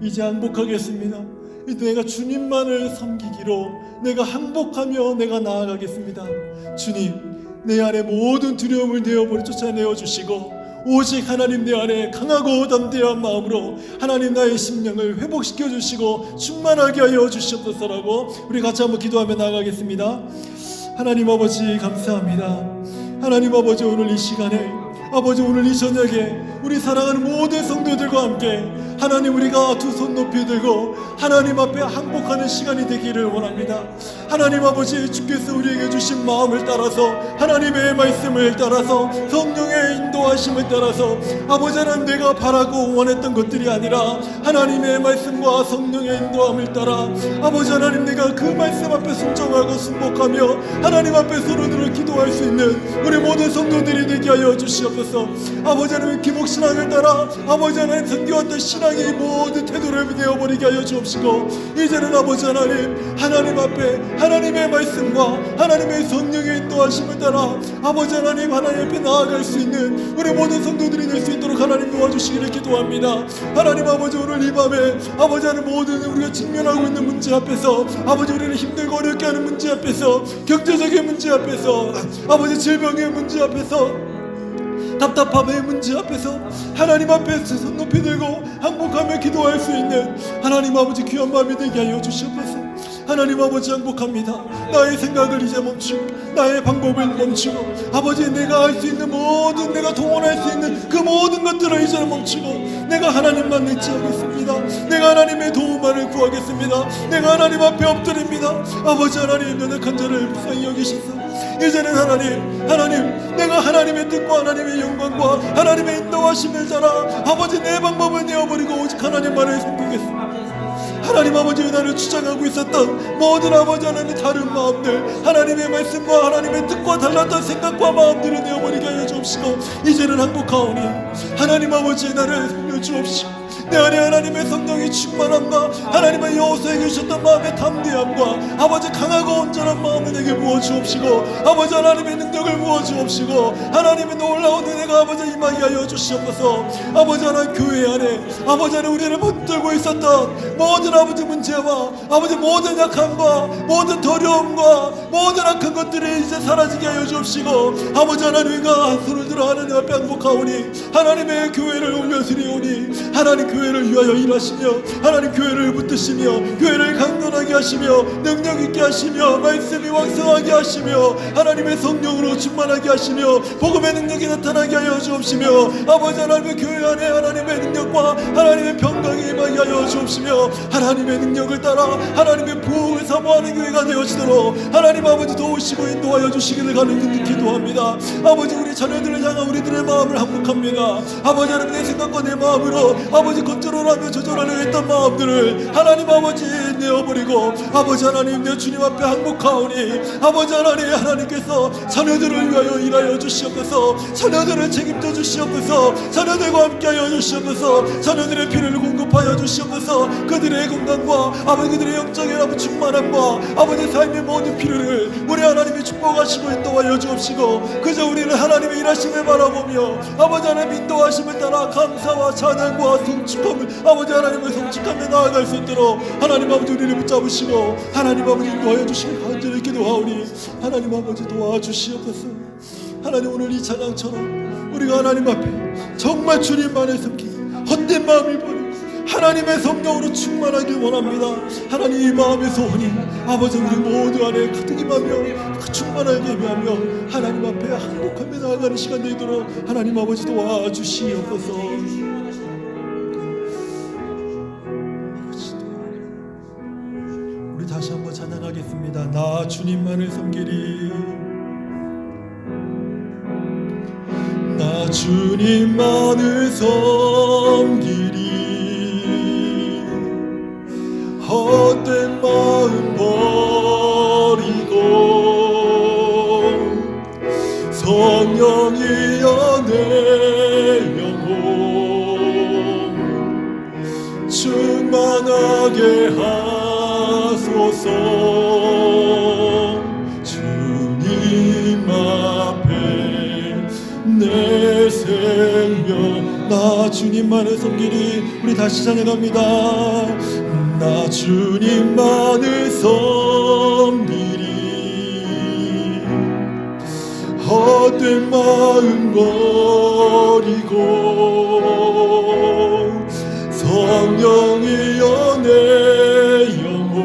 이제 항복하겠습니다. 이제 내가 주님만을 섬기기로 내가 항복하며 내가 나아가겠습니다. 주님, 내 안에 모든 두려움을 내어버려 쫓아내어 주시고 오직 하나님 내 안에 강하고 담대한 마음으로 하나님 나의 심령을 회복시켜 주시고 충만하게 하여 주시옵소서라고 우리 같이 한번 기도하며 나아가겠습니다. 하나님 아버지, 감사합니다. 하나님 아버지, 오늘 이 시간에, 아버지 오늘 이 저녁에 우리 사랑하는 모든 성도들과 함께 하나님 우리가 두 손 높이 들고 하나님 앞에 항복하는 시간이 되기를 원합니다. 하나님 아버지, 주께서 우리에게 주신 마음을 따라서 하나님의 말씀을 따라서 성령의 인도하심을 따라서 아버지 하나님, 내가 바라고 원했던 것들이 아니라 하나님의 말씀과 성령의 인도함을 따라 아버지 하나님, 내가 그 말씀 앞에 순종하고 순복하며 하나님 앞에 서로들을 기도할 수 있는 우리 모든 성도들이 되게 하여 주시옵소서. 아버지 하나님, 기복신앙을 따라 아버지 하나님 섬겨왔던 신앙의 모든 태도를 되어버리게 하여 주옵시고, 이제는 아버지 하나님, 하나님 앞에 하나님의 말씀과 하나님의 성령의 인도하심을 따라 아버지 하나님, 하나님 앞에 나아갈 수 있는 우리 모든 성도들이 될 수 있도록 하나님 도와주시기를 기도합니다. 하나님 아버지, 오늘 이 밤에 아버지 하나님, 모든 우리가 직면하고 있는 문제 앞에서 아버지, 우리는 힘들고 어렵게 하는 문제 앞에서, 경제적인 문제 앞에서, 아버지 질병의 문제 앞에서, 답답함의 문제 앞에서 하나님 앞에 손 높이 들고 항복하며 기도할 수 있는 하나님 아버지 귀한 마음이 되게 하여 주시옵소서. 하나님 아버지, 행복합니다. 나의 생각을 이제 멈추고 나의 방법을 멈추고 아버지, 내가 할 수 있는 모든, 내가 동원할 수 있는 그 모든 것들을 이제는 멈추고 내가 하나님만 의지하겠습니다. 내가 하나님의 도움만을 구하겠습니다. 내가 하나님 앞에 엎드립니다. 아버지 하나님, 연약한 자를 불쌍히 여기셔서 이제는 하나님, 내가 하나님의 뜻과 하나님의 영광과 하나님의 인도하심을 따라 아버지, 내 방법을 내어버리고 오직 하나님만을 섬기겠습니다. 하나님 아버지, 나를 주장하고 있었던 모든 아버지 하나님의 다른 마음들, 하나님의 말씀과 하나님의 뜻과 달랐던 생각과 마음들을 내어버리게 하여 주옵시고, 이제는 항복하오니 하나님 아버지, 나를 살려주옵시고 내 안에 하나님의 성령이 충만함과 하나님의 여호수아에게 주셨던 마음의 담대함과 아버지 강하고 온전한 마음을 내게 부어주옵시고 아버지 하나님의 능력을 부어주옵시고 하나님의 놀라운 은혜가 아버지 임하게 하여 주시옵소서. 아버지 하나님, 교회 안에 아버지 하나님, 우리를 붙들고 있었던 모든 아버지 문제와 아버지 모든 약함과 모든 더러움과 모든 악한 것들이 이제 사라지게 하여 주옵시고 아버지 하나님과 손을 들어 하나님 앞에 항복하오니 하나님의 교회를 올려드리오니 하나님 교회를 위하여 일하시며 하나님 교회를 붙드시며 교회를 강건하게 하시며 능력 있게 하시며 말씀이 왕성하게 하시며 하나님의 성령으로 충만하게 하시며 복음의 능력이 나타나게 하여 주옵시며 아버지 하나님의 교회 안에 하나님의 능력과 하나님의 평강이 임하게 하여 주옵시며 하나님의 능력을 따라 하나님의 부흥을 사모하는 교회가 되어지도록 하나님 아버지 도우시고 인도하여 주시기를 간절히 기도합니다. 아버지, 우리 자녀들을 향한 우리들의 마음을 항복합니다. 아버지 하나님, 내 생각과 내 마음으로 아버지 컨트롤하며 조절하려 했던 마음들을 하나님 아버지 내어버리고 아버지 하나님, 내 주님 앞에 항복하오니 아버지 하나님, 하나님께서 자녀들을 위하여 일하여 주시옵소서. 자녀들을 책임져 주시옵소서. 자녀들과 함께하여 주시옵소서. 자녀들의 필요를 공급하여 주시옵소서. 그들의 건강과 아버지 그들의 영적인 아버지 충만함과 아버지 삶의 모든 필요를 우리 하나님이 축복하시고 인도하여 주옵시고 그저 우리는 하나님의 일하심을 바라보며 아버지 하나님 인도하심을 따라 감사와 찬양과 성축함을 아버지 하나님을 성축하며 나아갈 수 있도록 하나님 아버지 우리를 붙잡으시고 하나님 아버지 인도하여 주시길 간절히 기도하오니 하나님 아버지 도와주시옵소서. 하나님, 오늘 이 찬양처럼 우리가 하나님 앞에 정말 주님만을 섬기고 헛된 마음을 버리고 하나님의 성령으로 충만하길 원합니다. 하나님, 이 마음의 소원이 아버지 우리 모두 안에 가득 임하며 충만하게 예배하며 하나님 앞에 항복하며 나아가는 시간 되도록 하나님 아버지 도와주시옵소서. 우리 다시 한번 찬양하겠습니다. 나 주님만을 섬기리. 나 주님만을 섬기리. 헛된 마음 버리고 성령이여 내 영혼 충만하게 하소서. 주님 앞에 내 생명. 나 주님만을 섬기리. 우리 다시 찬양합니다. 나 주님만을 섬기리. 헛된 마음 버리고 성령이여 내 영혼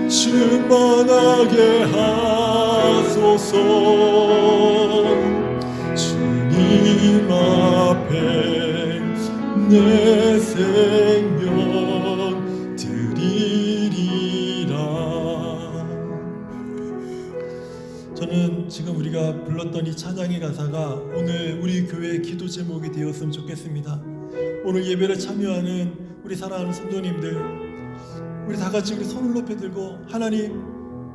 충만하게 하소서. 주님 앞에 내 생명 드리리라. 저는 지금 우리가 불렀던 이 찬양의 가사가 오늘 우리 교회의 기도 제목이 되었으면 좋겠습니다. 오늘 예배를 참여하는 우리 사랑하는 성도님들, 우리 다 같이 우리 손을 높이 들고 하나님,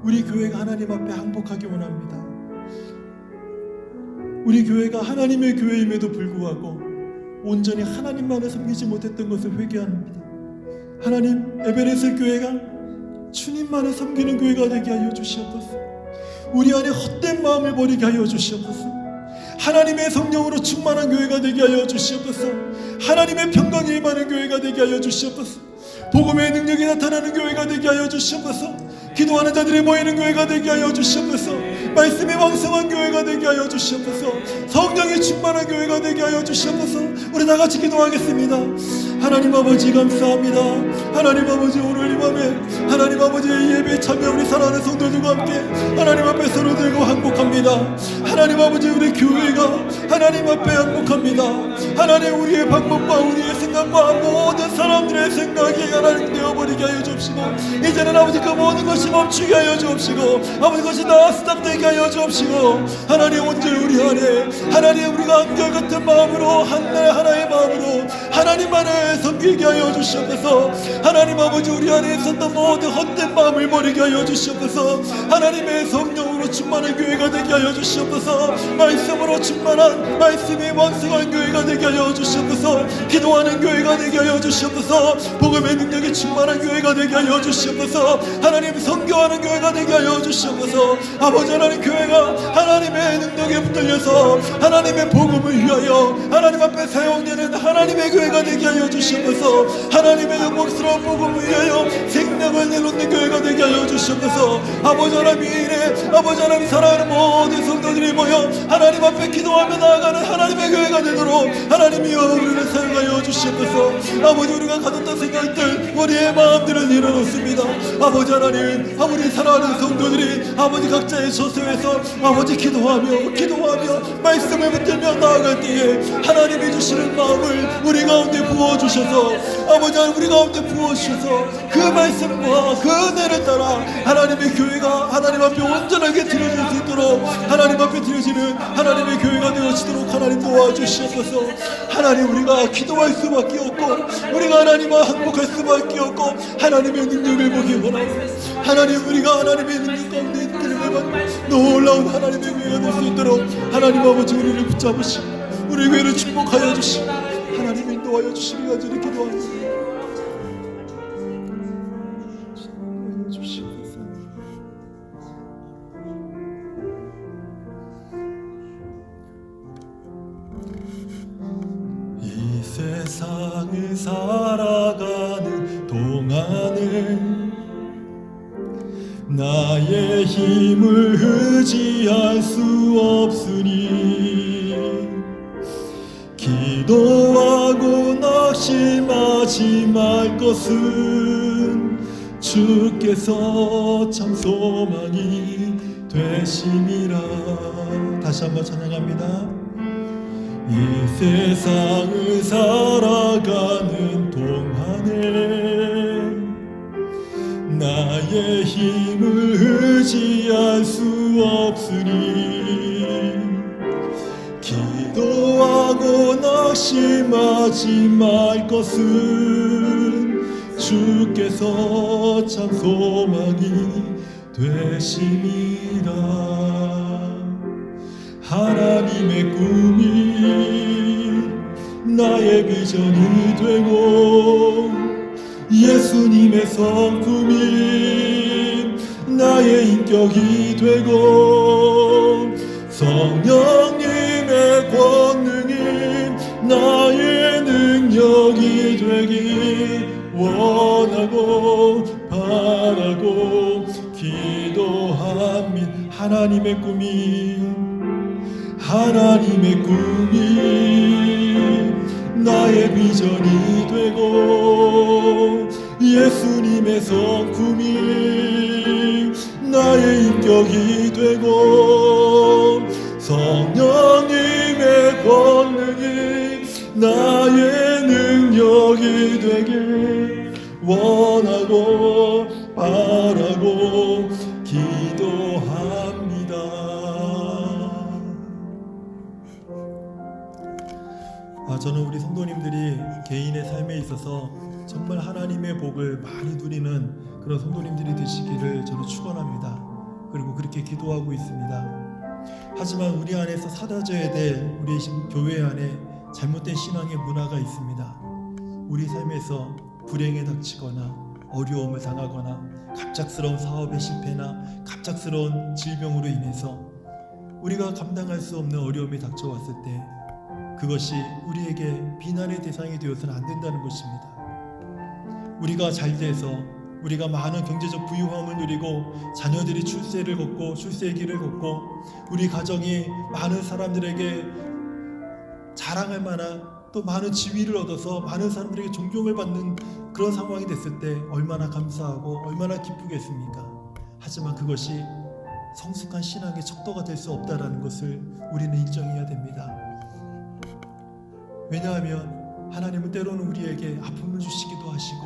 우리 교회가 하나님 앞에 항복하기 원합니다. 우리 교회가 하나님의 교회임에도 불구하고 온전히 하나님만을 섬기지 못했던 것을 회개합니다. 하나님, 에베레스트 교회가 주님만을 섬기는 교회가 되게 하여 주시옵소서. 우리 안에 헛된 마음을 버리게 하여 주시옵소서. 하나님의 성령으로 충만한 교회가 되게 하여 주시옵소서. 하나님의 평강이 임하는 교회가 되게 하여 주시옵소서. 복음의 능력이 나타나는 교회가 되게 하여 주시옵소서. 기도하는 자들이 모이는 교회가 되게 하여 주시옵소서. 말씀이 왕성한 교회가 되게 하여 주시옵소서. 성령이 충만한 교회가 되게 하여 주시옵소서. 우리 다 같이 기도하겠습니다. 하나님 아버지 감사합니다. 하나님 아버지, 오늘 이 밤에 하나님 아버지의 예배에 참여 우리 사랑하는 성도들과 함께 하나님 앞에 손을 들고 항복합니다. 하나님 아버지, 우리 교회가 하나님 앞에 항복합니다. 하나님, 우리의 방법과 우리의 생각과 모든 사람들의 생각이 하나님 되어버리게 하여 주옵시고, 이제는 아버지 그 모든 것이 멈추게 하여 주옵시고, 아버지 그것이 다 스탑되게 하여 주옵시고, 하나님 온전히 우리 안에 하나님, 우리가 한결같은 마음으로 하나의 마음으로 하나님만을 섬기게 하여 주시옵소서. 하나님 아버지, 우리 안에 있었던 모든 헛된 마음을 버리게 하여 주시옵소서. 하나님의 성령으로 충만한 교회가 되게 하여 주시옵소서. 말씀으로 충만한, 말씀이 왕성한 교회가 되게 하여 주시옵소서. 기도하는 교회가 되게 하여 주시옵소서. 복음의 능력이 충만한 교회가 되게 하여 주시옵소서. 하나님 선교하는 교회가 되게 하여 주시옵소서. 아버지, 하나님 교회가 하나님의 능력에 붙들려서 하나님의 복음을 위하여 하나님 앞에 사용되는 하나님의 교회가 되게 하여 주시옵소서. 하나님의 영광스러운 복음을 위하여 생명을 내놓는 교회가 되게 하여 주시옵소서. 아버지 하나님, 이래 아버지 하나님 사랑하는 모든 성도들이 모여 하나님 앞에 기도하며 나아가는 하나님의 교회가 되도록 하나님이여 우리를 사용하여 주시옵소서. 아버지, 우리가 가졌던 생각들, 우리의 마음들을 내려놓습니다. 아버지 하나님, 우리 사랑하는 성도들이 아버지 각자의 저소에서 아버지 기도하며 말씀을 붙들며 나아갈 때에 하나님이 주시는 마음을 우리 가운데 부어주셔서 아버지 하나님, 우리 가운데 부어주셔서 그 말씀과 그 은혜를 따라 하나님의 교회가 하나님 앞에 온전하게 드려질 수 있도록 하나님 앞에 드려지는 하나님의 교회가 되어지도록 하나님 도와주시옵소서. 하나님, 우리가 기도할 수밖에 없고 우리가 하나님과 항복할 수밖에 없고 하나님의 능력을 보기 원하고 하나님, 우리가 하나님의 능력 가운데 이끌림을 받고 놀라운 하나님의 교회가 될 수 있도록 하나님 아버지, 우리를 붙잡으시고 우리 교회를 축복하여 주시고 하나님 인도하여 주시기 간절히 기도합니다. 이 세상을 살아가는 동안에 나의 힘을 의지할 수 없으니 기도하고 낙심하지 말 것은 주께서 참 소망이 되심이라. 다시 한번 찬양합니다. 이 세상을 살아가는 동안에 나의 힘을 의지할 수 없으니 기도하고 낙심하지 말 것은 주께서 참 소망이 되심이라. 하나님의 꿈이 나의 비전이 되고 예수님의 성품이 나의 인격이 되고 성령님의 권능이 나의 능력이 되기 원하고 바라고 기도합니다. 하나님의 꿈이 나의 비전이 되고 예수님의 성품이 나의 인격이 되고 성령님의 권능이 나의 능력 축복이 되길 원하고 바라고 기도합니다. 저는 우리 성도님들이 개인의 삶에 있어서 정말 하나님의 복을 많이 누리는 그런 성도님들이 되시기를 저는 축원합니다. 그리고 그렇게 기도하고 있습니다. 하지만 우리 안에서 사라져야 될 우리 교회 안에 잘못된 신앙의 문화가 있습니다. 우리 삶에서 불행에 닥치거나 어려움을 당하거나 갑작스러운 사업의 실패나 갑작스러운 질병으로 인해서 우리가 감당할 수 없는 어려움이 닥쳐왔을 때 그것이 우리에게 비난의 대상이 되어서는 안 된다는 것입니다. 우리가 잘 돼서 우리가 많은 경제적 부유함을 누리고 자녀들이 출세를 걷고 출세의 길을 걷고 우리 가정이 많은 사람들에게 자랑할 만한 또 많은 지위를 얻어서 많은 사람들에게 존경을 받는 그런 상황이 됐을 때 얼마나 감사하고 얼마나 기쁘겠습니까? 하지만 그것이 성숙한 신앙의 척도가 될 수 없다는 것을 우리는 인정해야 됩니다. 왜냐하면 하나님은 때로는 우리에게 아픔을 주시기도 하시고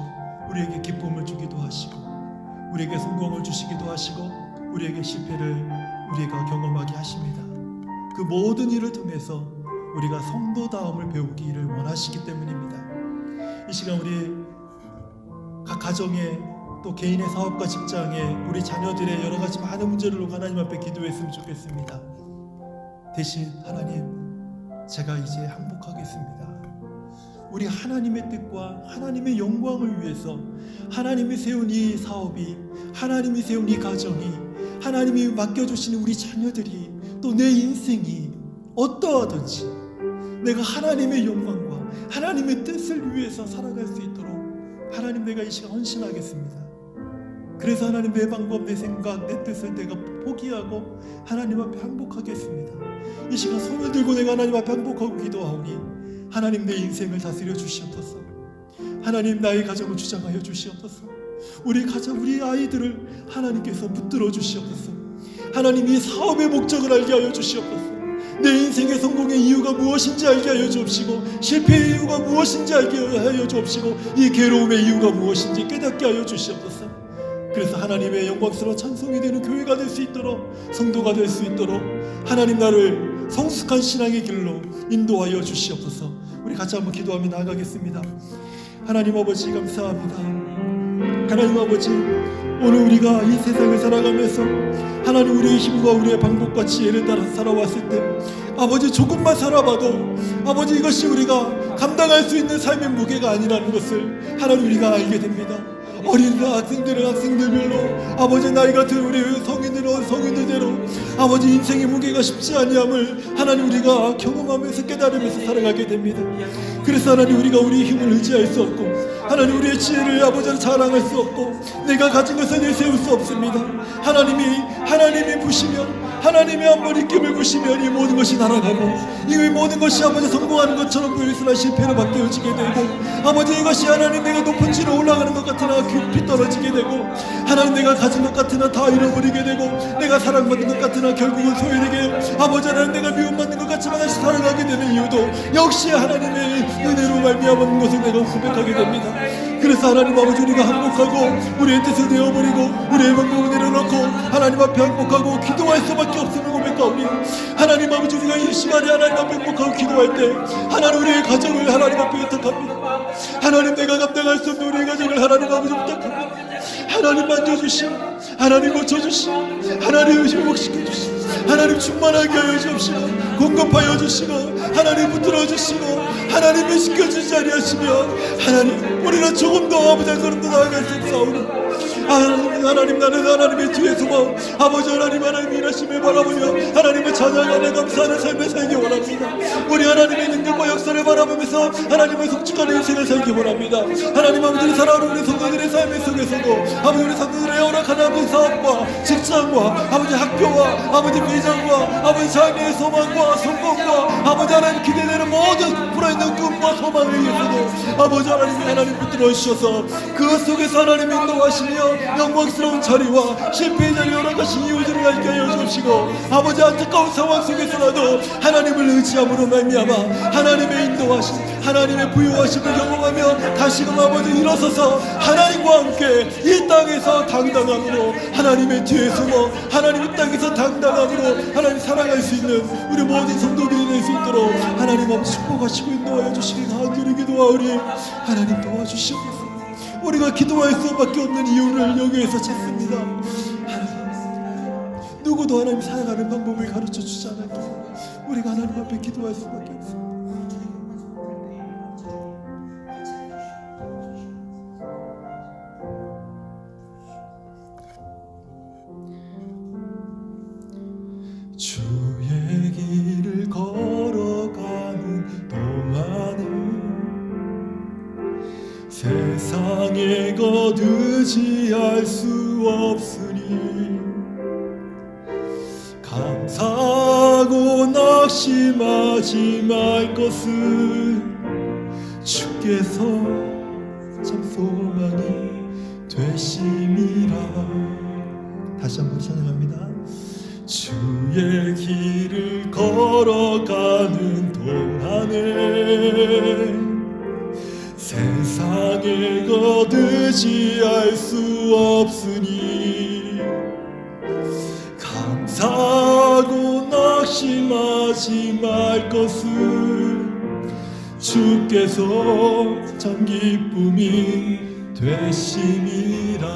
우리에게 기쁨을 주기도 하시고 우리에게 성공을 주시기도 하시고 우리에게 실패를 우리가 경험하게 하십니다. 그 모든 일을 통해서 우리가 성도다움을 배우기를 원하시기 때문입니다. 이 시간 우리 각 가정에 또 개인의 사업과 직장에 우리 자녀들의 여러 가지 많은 문제를 놓고 하나님 앞에 기도했으면 좋겠습니다. 대신 하나님, 제가 이제 항복하겠습니다. 우리 하나님의 뜻과 하나님의 영광을 위해서 하나님이 세운 이 사업이, 하나님이 세운 이 가정이, 하나님이 맡겨주신 우리 자녀들이, 또 내 인생이 어떠하든지 내가 하나님의 영광과 하나님의 뜻을 위해서 살아갈 수 있도록 하나님, 내가 이 시간 헌신하겠습니다. 그래서 하나님, 내 방법, 내 생각, 내 뜻을 내가 포기하고 하나님 앞에 항복하겠습니다. 이 시간 손을 들고 내가 하나님 앞에 항복하고 기도하오니 하나님, 내 인생을 다스려 주시옵소서. 하나님, 나의 가정을 주장하여 주시옵소서. 우리 가정, 우리 아이들을 하나님께서 붙들어 주시옵소서. 하나님, 이 사업의 목적을 알게 하여 주시옵소서. 내 인생의 성공의 이유가 무엇인지 알게 하여 주옵시고 실패의 이유가 무엇인지 알게 하여 주옵시고 이 괴로움의 이유가 무엇인지 깨닫게 하여 주시옵소서. 그래서 하나님의 영광스러운 찬송이 되는 교회가 될 수 있도록, 성도가 될 수 있도록 하나님, 나를 성숙한 신앙의 길로 인도하여 주시옵소서. 우리 같이 한번 기도하며 나아가겠습니다. 하나님 아버지, 감사합니다. 하나님 아버지, 오늘 우리가 이 세상을 살아가면서 하나님, 우리의 힘과 우리의 방법과 지혜를 따라 살아왔을 때 아버지, 조금만 살아봐도 아버지, 이것이 우리가 감당할 수 있는 삶의 무게가 아니라는 것을 하나님, 우리가 알게 됩니다. 어린 학생들은 학생들별로, 아버지 나이가 든 우리 성인들은 성인들대로 아버지, 인생의 무게가 쉽지 아니함을 하나님, 우리가 경험하면서 깨달으면서 살아가게 됩니다. 그래서 하나님, 우리가 우리의 힘을 의지할 수 없고 하나님, 우리의 지혜를 아버지를 자랑할 수 없고 내가 가진 것을 내세울 수 없습니다. 하나님이 부시면, 하나님이 한번 입김을 부시면 이 모든 것이 날아가고 이 모든 것이 아버지 성공하는 것처럼 보일수록 실패로 바뀌어지게 되고 아버지, 이것이 하나님, 내가 높은 지로 올라가는 것 같으나 깊이 떨어지게 되고 하나님, 내가 가진 것 같으나 다 잃어버리게 되고 내가 사랑받는 것 같으나 결국은 소외되게, 아버지 하나님, 내가 미움받는 것 같지만 다시 살아가게 되는 이유도 역시 하나님의 은혜로 말미암은 것을 내가 고백하게 됩니다. 그래서 하나님 아버지, 우리가 항복하고 우리의 뜻을 내어버리고 우리의 방법을 내려놓고 하나님 앞에 항복하고 기도할 수밖에 없음을 고백하오니 하나님 아버지, 우리가 이 시간에 하나님 앞에 항복하고 기도할 때 하나님, 우리의 가정을 하나님 앞에 부탁합니다. 하나님, 내가 감당할 수 없는 우리의 가정을 하나님 아버지 부탁합니다. 하나님 만져주시오, 하나님 고쳐주시오, 하나님 회복시켜주시오, 하나님 충만하게 하여 주옵시고 공급하여 주시고 하나님 붙들어 주시고 하나님 회복시켜주지 아니하시면 하나님, 우리는 조금 더 아버지 한 걸음 더 나아갈 수 없사오니 하나님, 나는 하나님의 뒤에서 아버지 하나님, 하나님 일하심을 바라보며 하나님의 찬양하며 감사하는 삶을 살기 원합니다. 우리 하나님의 능력과 역사를 바라보면서 하나님의 성축하는 인생을 살기 원합니다. 하나님 아버지를 사랑하는 우리 성도들의 삶의 속에서 중에서도 아버지 우리 성도들의 허락한 아버지 사업과 직장과 아버지 학교와 아버지 비전과 아버지 자녀의 소망과 성공과 아버지 하나님 기대되는 모든 불어있는 꿈과 소망을 위해서도 아버지 하나님 붙들어 주셔서 그 속에서 하나님 인도하시며 영광스러운 자리와 실패의 자리 허락하신 이유들을 알게 하여 주시고 아버지 안타까운 상황 속에서라도 하나님을 의지함으로 말미암아 하나님의 인도하심 하나님의 부유하심을 경험하며 다시금 아버지 일어서서 하나님과 함께 이 땅에서 당당함으로 하나님의 뒤에 숨어 하나님의 땅에서 당당함으로 하나님 살아갈 수 있는 우리 모든 성도들이 될 수 있도록 하나님 아버지 축복하시고 인도하여 주시길 간절히 기도하오니 하나님 도와주시옵소서. 우리가 기도할 수밖에 없는 이유를 여기에서 찾습니다. 하나님, 누구도 하나님 살아가는 방법을 가르쳐 주지 않았기에 우리가 하나님 앞에 기도할 수밖에 없습니다. 주의 길을 걸어가는 동안에 세상에 거두지할 수 없으니 감사하고 낙심하지 말 것을 주께서 참 소망이 되심이라. 다시 한번 찬양합니다. 주의 길을 걸어가는 동안에 세상에 거두지할 수 없으니 감사하고 낙심하지 말 것을 주께서 참 기쁨이 되심이라.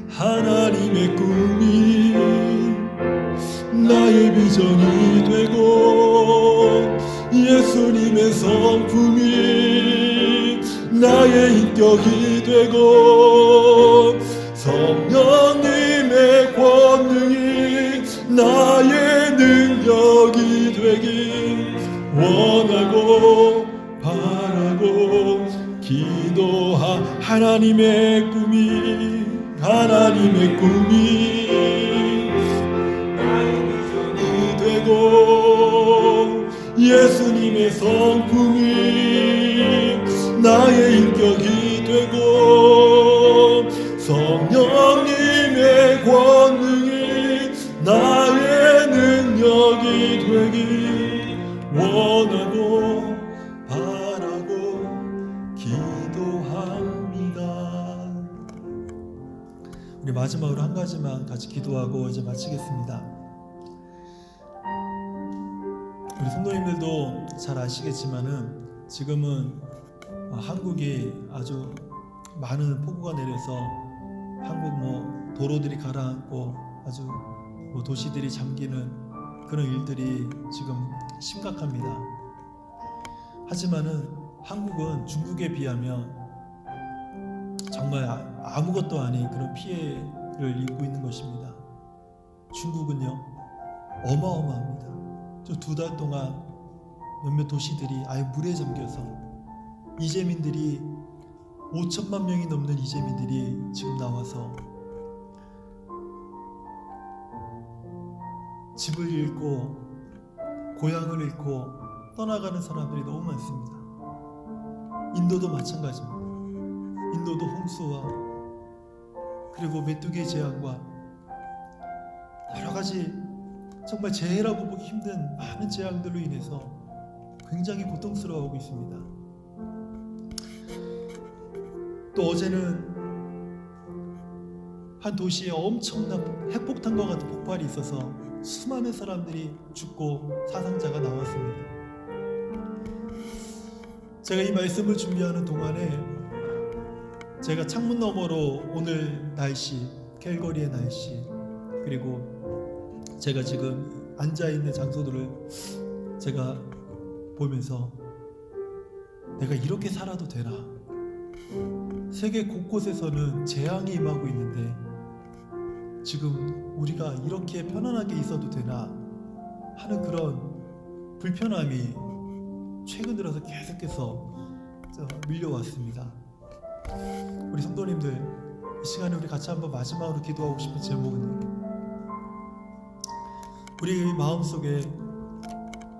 하나님의 꿈이 나의 비전이 되고 예수님의 성품이 나의 인격이 되고 성령님의 권능이 나의 능력이 되길 원하고 바라고 기도하. 하나님의 꿈이 나의 비전이 되고 예수님의 성품이 나의 인격이 되고 성령님의 권능이 나의 능력이 되길 원하고 바라고 기도합니다. 우리 마지막으로 한 가지만 같이 기도하고 이제 마치겠습니다. 우리 성도님들도 잘 아시겠지만은 지금은 한국이 아주 많은 폭우가 내려서 한국 도로들이 가라앉고 아주 도시들이 잠기는 그런 일들이 지금 심각합니다. 하지만은 한국은 중국에 비하면 정말 아무것도 아닌 그런 피해를 입고 있는 것입니다. 중국은요 어마어마합니다. 저 2달 동안 몇몇 도시들이 아예 물에 잠겨서 이재민들이 5천만 명이 넘는 이재민들이 지금 나와서 집을 잃고 고향을 잃고 떠나가는 사람들이 너무 많습니다. 인도도 마찬가지입니다. 인도도 홍수와 그리고 메뚜기 재앙과 여러 가지 정말 재해라고 보기 힘든 많은 재앙들로 인해서 굉장히 고통스러워하고 있습니다. 또 어제는 한 도시에 엄청난 핵폭탄과 같은 폭발이 있어서 수많은 사람들이 죽고 사상자가 나왔습니다. 제가 이 말씀을 준비하는 동안에 제가 창문 너머로 오늘 날씨, 캘거리의 날씨, 그리고 제가 지금 앉아있는 장소들을 제가 보면서 내가 이렇게 살아도 되나? 세계 곳곳에서는 재앙이 임하고 있는데 지금 우리가 이렇게 편안하게 있어도 되나 하는 그런 불편함이 최근 들어서 계속해서 밀려왔습니다. 우리 성도님들, 이 시간에 우리 같이 한번 마지막으로 기도하고 싶은 제목은요, 우리 마음속에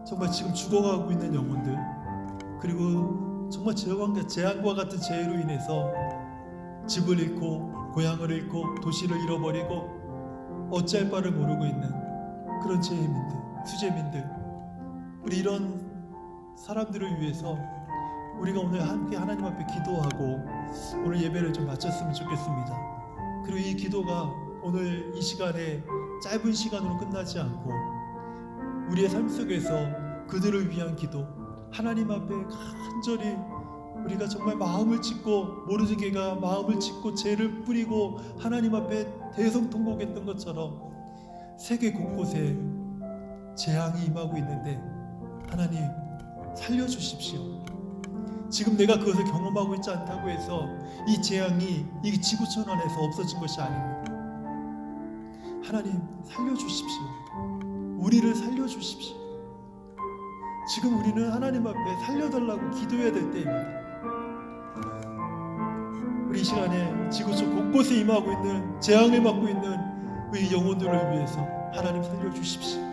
정말 지금 죽어가고 있는 영혼들, 그리고 정말 재앙과 같은 재해로 인해서 집을 잃고 고향을 잃고 도시를 잃어버리고 어찌할 바를 모르고 있는 그런 재해민들, 수재민들, 우리 이런 사람들을 위해서 우리가 오늘 함께 하나님 앞에 기도하고 오늘 예배를 좀 마쳤으면 좋겠습니다. 그리고 이 기도가 오늘 이 시간에 짧은 시간으로 끝나지 않고 우리의 삶 속에서 그들을 위한 기도, 하나님 앞에 간절히 우리가 정말 마음을 찢고 모르드게가 마음을 찢고 죄를 뿌리고 하나님 앞에 대성통곡했던 것처럼 세계 곳곳에 재앙이 임하고 있는데 하나님 살려주십시오. 지금 내가 그것을 경험하고 있지 않다고 해서 이 재앙이 이 지구촌 안에서 없어진 것이 아닙니다. 하나님 살려주십시오. 우리를 살려주십시오. 지금 우리는 하나님 앞에 살려달라고 기도해야 될 때입니다. 우리 이 시간에 지구촌 곳곳에 임하고 있는 재앙을 맞고 있는 우리 영혼들을 위해서 하나님 살려주십시오.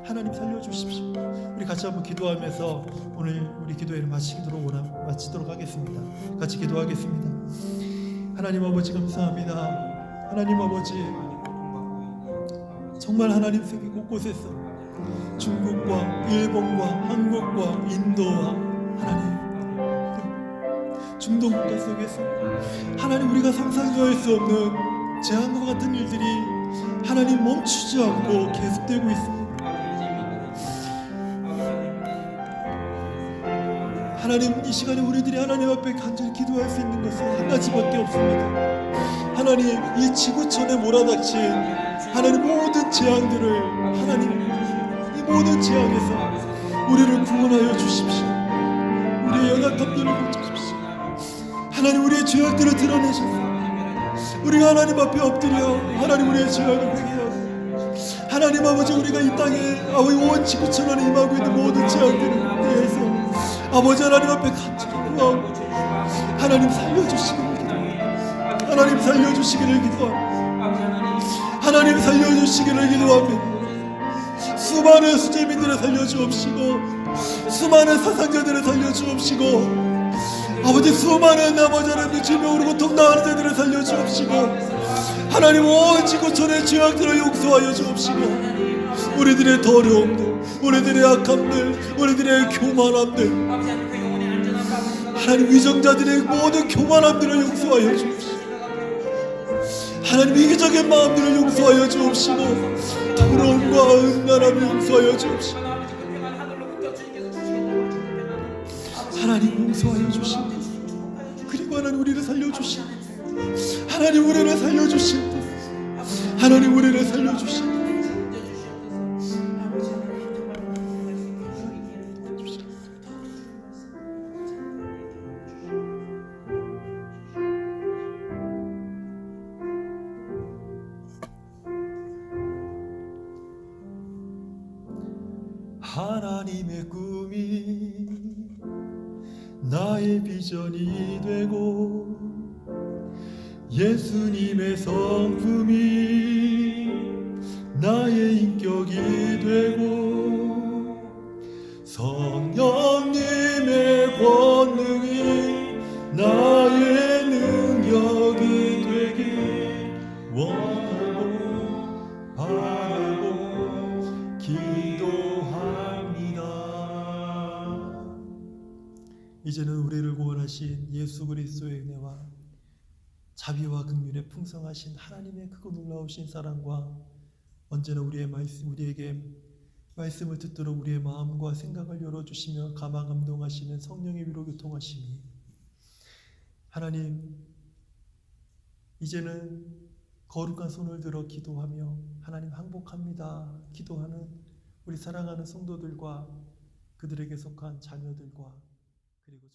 하나님 살려주십시오. 우리 같이 한번 기도하면서 오늘 우리 기도회를 마치도록 하겠습니다. 같이 기도하겠습니다. 하나님 아버지 감사합니다. 하나님 아버지, 정말 하나님 세계 곳곳에서 중국과 일본과 한국과 인도와 하나님 중동 국가 속에서 하나님 우리가 상상도 할 수 없는 재앙과 같은 일들이 하나님 멈추지 않고 계속되고 있습니다. 하나님 이 시간에 우리들이 하나님 앞에 간절히 기도할 수 있는 것은 한 가지밖에 없습니다. 하나님 이 지구촌에 몰아닥친 하나님 모든 재앙들을 하나님 이 모든 재앙에서 우리를 구원하여 주십시오. 우리의 연약함들을 고쳐주십시오. 하나님 우리의 죄악들을 드러내셔서 우리가 하나님 앞에 엎드려 하나님 우리의 죄악을 회개하고 하나님 아버지 우리가 이 땅에 온 지구촌 안에 임하고 있는 모든 재앙들을 대해서 아버지 하나님 앞에 간절히 구하고 하나님 살려주시기를 기도합니다. 하나님 살려주시기를 기도합니다. 하나님 살려주시기를 기도합니다. 수많은 수재민들을 살려주옵시고 수많은 사상자들을 살려주옵시고 아버지 수많은 아버지 하나님 질병으로 고통당하는 자들을 살려주옵시고 하나님 온 지구촌의 죄악들을 용서하여 주옵시고 우리들의 더러움들, 우리들의 악함들, 우리들의 교만함들, 하나님 위정자들의 모든 교만함들을 용서하여 주옵시고 하나님 이기적인 마음들을 용서하여 주옵시고 더러움과 음란함을 용서하여 주옵시고 하나님 용서하여 주시고 그리고 하나님 우리를 살려주시고 하나님 우리를 살려주시고 하나님 우리를 살려주시고 하나님의 꿈이 나의 비전이 되고 예수님의 성품이 나의 인격이 되고 성령님의 권능이 나의 능력이 되길 원하고 바라고 기도합니다. 이제는 우리를 구원하신 예수 그리스도의 은혜와 자비와 긍휼에 풍성하신 하나님의 크고 놀라우신 사랑과 언제나 우리에게 말씀을 듣도록 우리의 마음과 생각을 열어주시며 가망 감동하시는 성령의 위로 교통하심이 하나님 이제는 거룩한 손을 들어 기도하며 하나님 항복합니다 기도하는 우리 사랑하는 성도들과 그들에게 속한 자녀들과 그리고